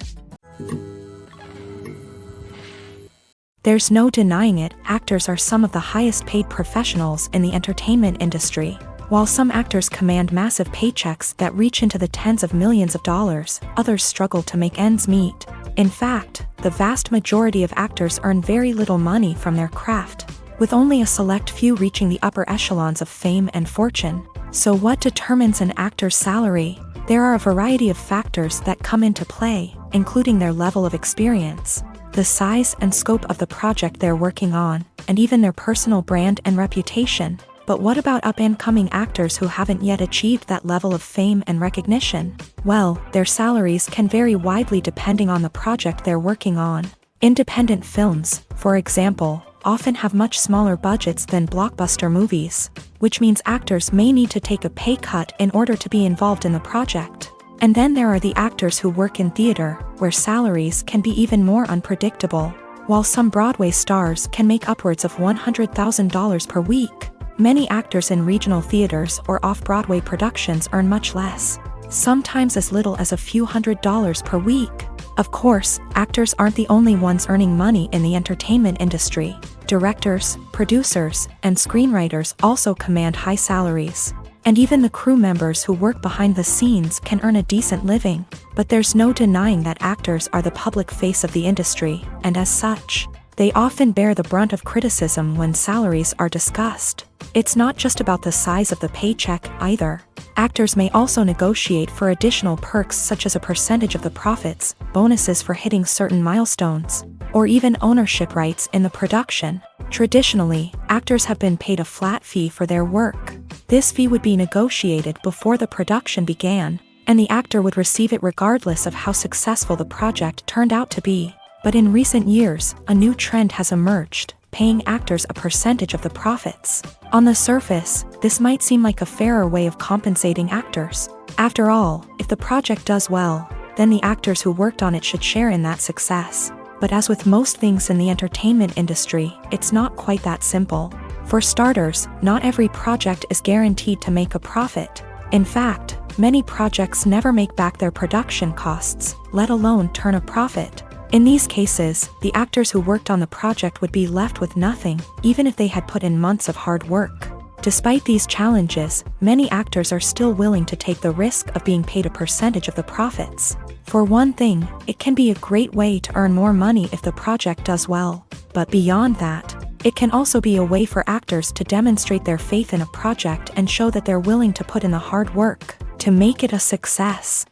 There's no denying it, actors are some of the highest paid professionals in the entertainment industry. While some actors command massive paychecks that reach into the tens of millions of dollars, others struggle to make ends meet. In fact, the vast majority of actors earn very little money from their craft, with only a select few reaching the upper echelons of fame and fortune. So what determines an actor's salary? There are a variety of factors that come into play, including their level of experience, the size and scope of the project they're working on, and even their personal brand and reputation. But what about up-and-coming actors who haven't yet achieved that level of fame and recognition? Well, their salaries can vary widely depending on the project they're working on. Independent films, for example, often have much smaller budgets than blockbuster movies, which means actors may need to take a pay cut in order to be involved in the project. And then there are the actors who work in theater, where salaries can be even more unpredictable. While some Broadway stars can make upwards of $100,000 per week, many actors in regional theaters or off-Broadway productions earn much less, sometimes as little as a few $100s per week. Of course, actors aren't the only ones earning money in the entertainment industry. Directors, producers, and screenwriters also command high salaries. And even the crew members who work behind the scenes can earn a decent living. But there's no denying that actors are the public face of the industry, and as such, they often bear the brunt of criticism when salaries are discussed. It's not just about the size of the paycheck, either. Actors may also negotiate for additional perks such as a percentage of the profits, bonuses for hitting certain milestones, or even ownership rights in the production. Traditionally, actors have been paid a flat fee for their work. This fee would be negotiated before the production began, and the actor would receive it regardless of how successful the project turned out to be. But in recent years, a new trend has emerged, paying actors a percentage of the profits. On the surface, this might seem like a fairer way of compensating actors. After all, if the project does well, then the actors who worked on it should share in that success. But as with most things in the entertainment industry, it's not quite that simple. For starters, not every project is guaranteed to make a profit. In fact, many projects never make back their production costs, let alone turn a profit. In these cases, the actors who worked on the project would be left with nothing, even if they had put in months of hard work. Despite these challenges, many actors are still willing to take the risk of being paid a percentage of the profits. For one thing, it can be a great way to earn more money if the project does well. But beyond that, it can also be a way for actors to demonstrate their faith in a project and show that they're willing to put in the hard work to make it a success.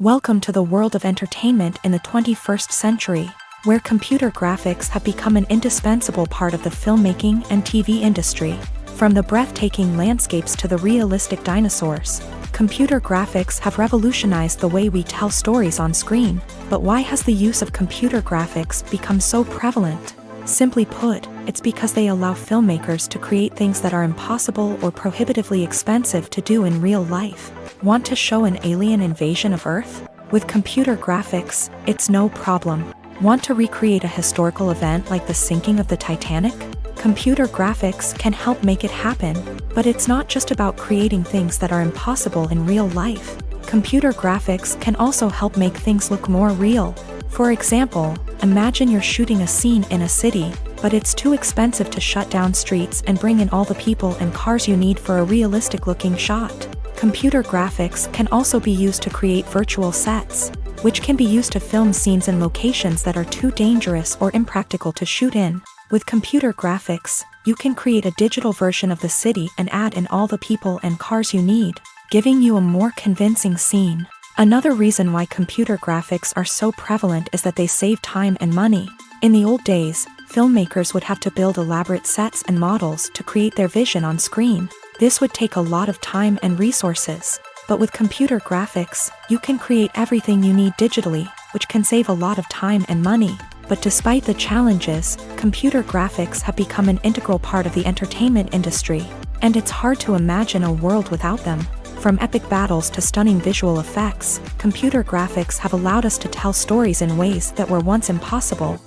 Welcome to the world of entertainment in the 21st century, where computer graphics have become an indispensable part of the filmmaking and TV industry. From the breathtaking landscapes to the realistic dinosaurs, computer graphics have revolutionized the way we tell stories on screen. But why has the use of computer graphics become so prevalent? Simply put, it's because they allow filmmakers to create things that are impossible or prohibitively expensive to do in real life. Want to show an alien invasion of Earth? With computer graphics, it's no problem. Want to recreate a historical event like the sinking of the Titanic? Computer graphics can help make it happen. But it's not just about creating things that are impossible in real life. Computer graphics can also help make things look more real. For example, imagine you're shooting a scene in a city, but it's too expensive to shut down streets and bring in all the people and cars you need for a realistic-looking shot. Computer graphics can also be used to create virtual sets, which can be used to film scenes in locations that are too dangerous or impractical to shoot in. With computer graphics, you can create a digital version of the city and add in all the people and cars you need, giving you a more convincing scene. Another reason why computer graphics are so prevalent is that they save time and money. In the old days, filmmakers would have to build elaborate sets and models to create their vision on screen. This would take a lot of time and resources. But with computer graphics, you can create everything you need digitally, which can save a lot of time and money. But despite the challenges, computer graphics have become an integral part of the entertainment industry. And it's hard to imagine a world without them. From epic battles to stunning visual effects, computer graphics have allowed us to tell stories in ways that were once impossible.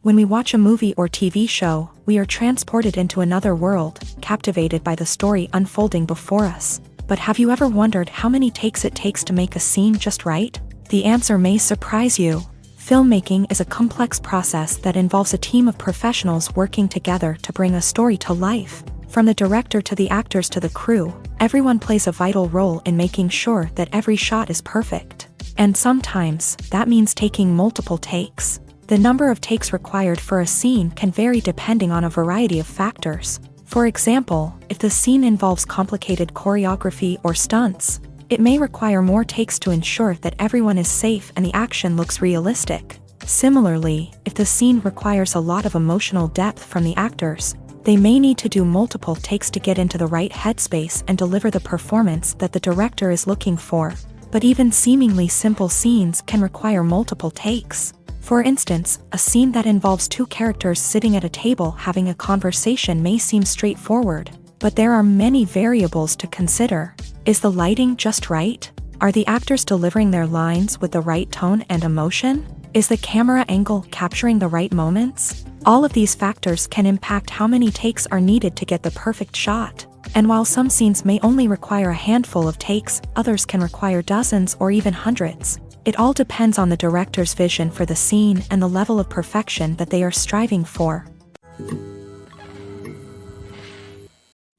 When we watch a movie or TV show, we are transported into another world, captivated by the story unfolding before us. But have you ever wondered how many takes it takes to make a scene just right? The answer may surprise you. Filmmaking is a complex process that involves a team of professionals working together to bring a story to life. From the director to the actors to the crew, everyone plays a vital role in making sure that every shot is perfect. And sometimes, that means taking multiple takes. The number of takes required for a scene can vary depending on a variety of factors. For example, if the scene involves complicated choreography or stunts, it may require more takes to ensure that everyone is safe and the action looks realistic. Similarly, if the scene requires a lot of emotional depth from the actors, they may need to do multiple takes to get into the right headspace and deliver the performance that the director is looking for. But even seemingly simple scenes can require multiple takes. For instance, a scene that involves two characters sitting at a table having a conversation may seem straightforward, but there are many variables to consider. Is the lighting just right? Are the actors delivering their lines with the right tone and emotion? Is the camera angle capturing the right moments? All of these factors can impact how many takes are needed to get the perfect shot. And while some scenes may only require a handful of takes, others can require dozens or even hundreds. It all depends on the director's vision for the scene and the level of perfection that they are striving for.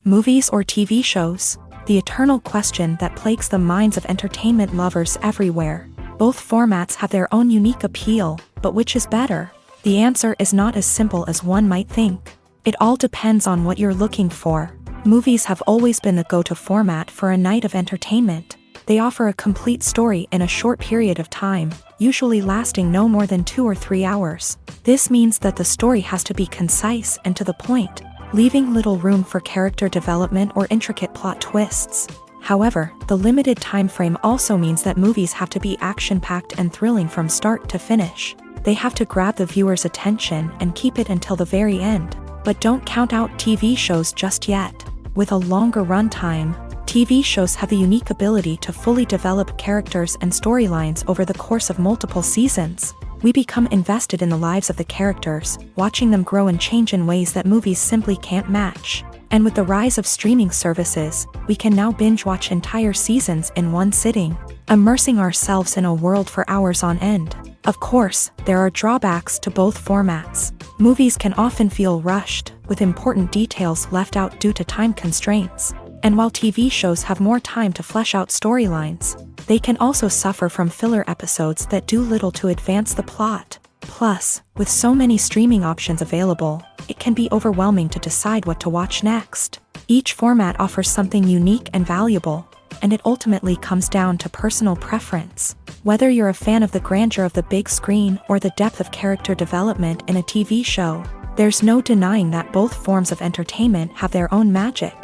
Movies or TV shows? The eternal question that plagues the minds of entertainment lovers everywhere. Both formats have their own unique appeal, but which is better? The answer is not as simple as one might think. It all depends on what you're looking for. Movies have always been the go-to format for a night of entertainment. They offer a complete story in a short period of time, usually lasting no more than 2 or 3 hours. This means that the story has to be concise and to the point, leaving little room for character development or intricate plot twists. However, the limited time frame also means that movies have to be action-packed and thrilling from start to finish. They have to grab the viewer's attention and keep it until the very end. But don't count out TV shows just yet. With a longer runtime, TV shows have the unique ability to fully develop characters and storylines over the course of multiple seasons. We become invested in the lives of the characters, watching them grow and change in ways that movies simply can't match. And with the rise of streaming services, we can now binge-watch entire seasons in one sitting, immersing ourselves in a world for hours on end. Of course, there are drawbacks to both formats. Movies can often feel rushed, with important details left out due to time constraints. And while TV shows have more time to flesh out storylines, they can also suffer from filler episodes that do little to advance the plot. Plus, with so many streaming options available, it can be overwhelming to decide what to watch next. Each format offers something unique and valuable, and it ultimately comes down to personal preference. Whether you're a fan of the grandeur of the big screen or the depth of character development in a TV show, there's no denying that both forms of entertainment have their own magic.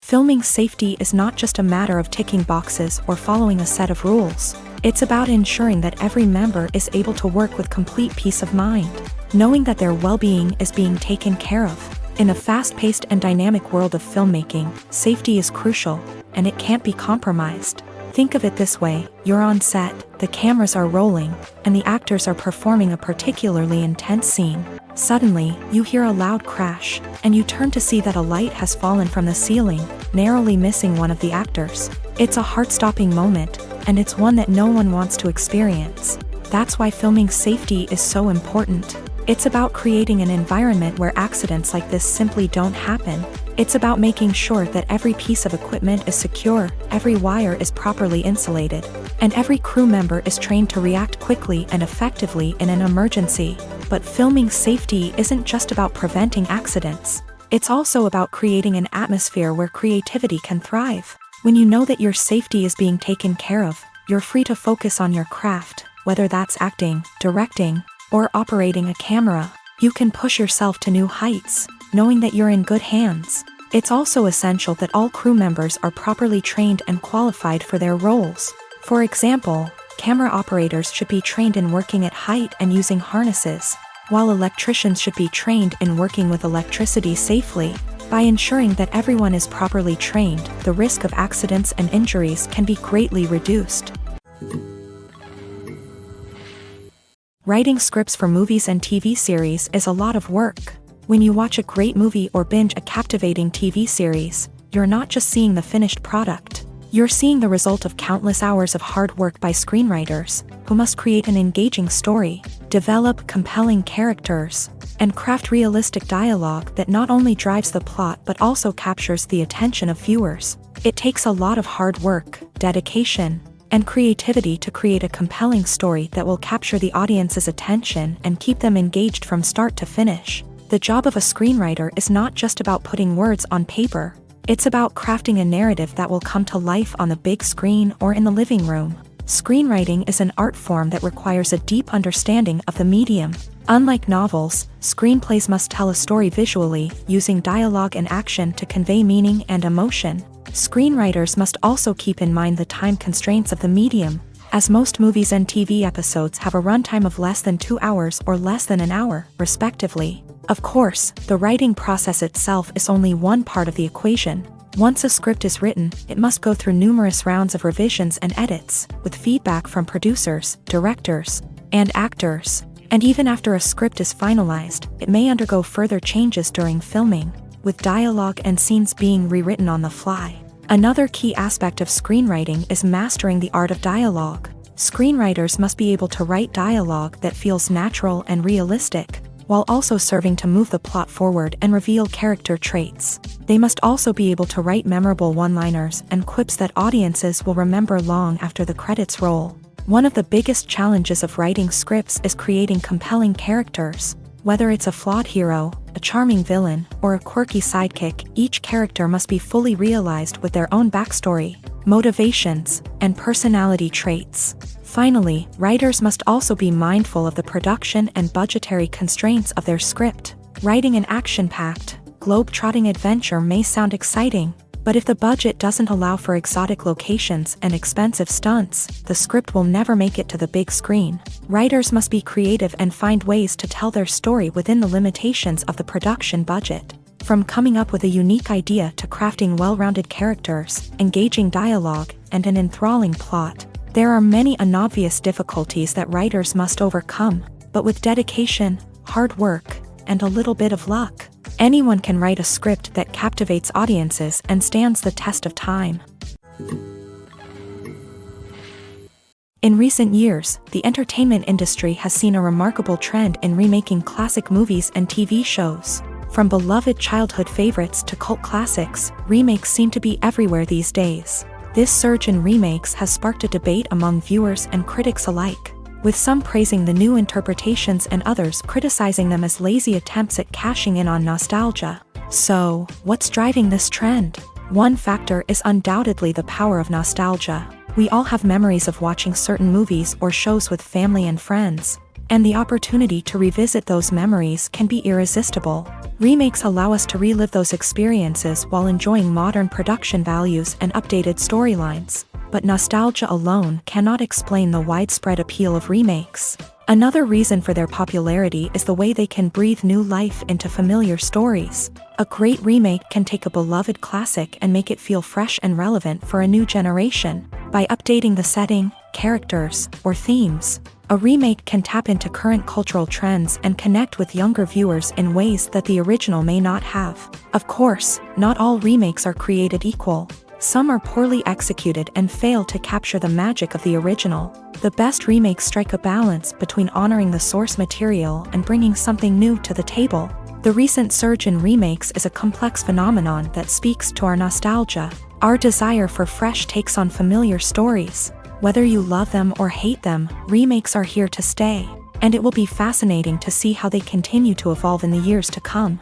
Filming safety is not just a matter of ticking boxes or following a set of rules. It's about ensuring that every member is able to work with complete peace of mind, knowing that their well-being is being taken care of. In a fast-paced and dynamic world of filmmaking, safety is crucial, and it can't be compromised. Think of it this way: you're on set, the cameras are rolling, and the actors are performing a particularly intense scene. Suddenly, you hear a loud crash, and you turn to see that a light has fallen from the ceiling, narrowly missing one of the actors. It's a heart-stopping moment, and it's one that no one wants to experience. That's why filming safety is so important. It's about creating an environment where accidents like this simply don't happen. It's about making sure that every piece of equipment is secure, every wire is properly insulated, and every crew member is trained to react quickly and effectively in an emergency. But filming safety isn't just about preventing accidents. It's also about creating an atmosphere where creativity can thrive. When you know that your safety is being taken care of, you're free to focus on your craft, whether that's acting, directing, or operating a camera. You can push yourself to new heights, knowing that you're in good hands. It's also essential that all crew members are properly trained and qualified for their roles. For example, camera operators should be trained in working at height and using harnesses. While electricians should be trained in working with electricity safely, by ensuring that everyone is properly trained, the risk of accidents and injuries can be greatly reduced. Writing scripts for movies and TV series is a lot of work. When you watch a great movie or binge a captivating TV series, you're not just seeing the finished product. You're seeing the result of countless hours of hard work by screenwriters, who must create an engaging story, develop compelling characters, and craft realistic dialogue that not only drives the plot but also captures the attention of viewers. It takes a lot of hard work, dedication, and creativity to create a compelling story that will capture the audience's attention and keep them engaged from start to finish. The job of a screenwriter is not just about putting words on paper. It's about crafting a narrative that will come to life on the big screen or in the living room. Screenwriting is an art form that requires a deep understanding of the medium. Unlike novels, screenplays must tell a story visually, using dialogue and action to convey meaning and emotion. Screenwriters must also keep in mind the time constraints of the medium, as most movies and TV episodes have a runtime of less than 2 hours or less than an hour, respectively. Of course, the writing process itself is only one part of the equation. Once a script is written, it must go through numerous rounds of revisions and edits, with feedback from producers, directors, and actors. And even after a script is finalized, it may undergo further changes during filming, with dialogue and scenes being rewritten on the fly. Another key aspect of screenwriting is mastering the art of dialogue. Screenwriters must be able to write dialogue that feels natural and realistic, while also serving to move the plot forward and reveal character traits. They must also be able to write memorable one-liners and quips that audiences will remember long after the credits roll. One of the biggest challenges of writing scripts is creating compelling characters. Whether it's a flawed hero, a charming villain, or a quirky sidekick, each character must be fully realized with their own backstory, motivations, and personality traits. Finally, writers must also be mindful of the production and budgetary constraints of their script. Writing an action-packed, globe-trotting adventure may sound exciting, but if the budget doesn't allow for exotic locations and expensive stunts, the script will never make it to the big screen. Writers must be creative and find ways to tell their story within the limitations of the production budget. From coming up with a unique idea to crafting well-rounded characters, engaging dialogue, and an enthralling plot, there are many unobvious difficulties that writers must overcome, but with dedication, hard work, and a little bit of luck, anyone can write a script that captivates audiences and stands the test of time. In recent years, the entertainment industry has seen a remarkable trend in remaking classic movies and TV shows. From beloved childhood favorites to cult classics, remakes seem to be everywhere these days. This surge in remakes has sparked a debate among viewers and critics alike, with some praising the new interpretations and others criticizing them as lazy attempts at cashing in on nostalgia. So, what's driving this trend? One factor is undoubtedly the power of nostalgia. We all have memories of watching certain movies or shows with family and friends, and the opportunity to revisit those memories can be irresistible. Remakes allow us to relive those experiences while enjoying modern production values and updated storylines. But nostalgia alone cannot explain the widespread appeal of remakes. Another reason for their popularity is the way they can breathe new life into familiar stories. A great remake can take a beloved classic and make it feel fresh and relevant for a new generation. By updating the setting, characters, or themes, a remake can tap into current cultural trends and connect with younger viewers in ways that the original may not have. Of course, not all remakes are created equal. Some are poorly executed and fail to capture the magic of the original. The best remakes strike a balance between honoring the source material and bringing something new to the table. The recent surge in remakes is a complex phenomenon that speaks to our nostalgia, our desire for fresh takes on familiar stories. Whether you love them or hate them, remakes are here to stay, and it will be fascinating to see how they continue to evolve in the years to come.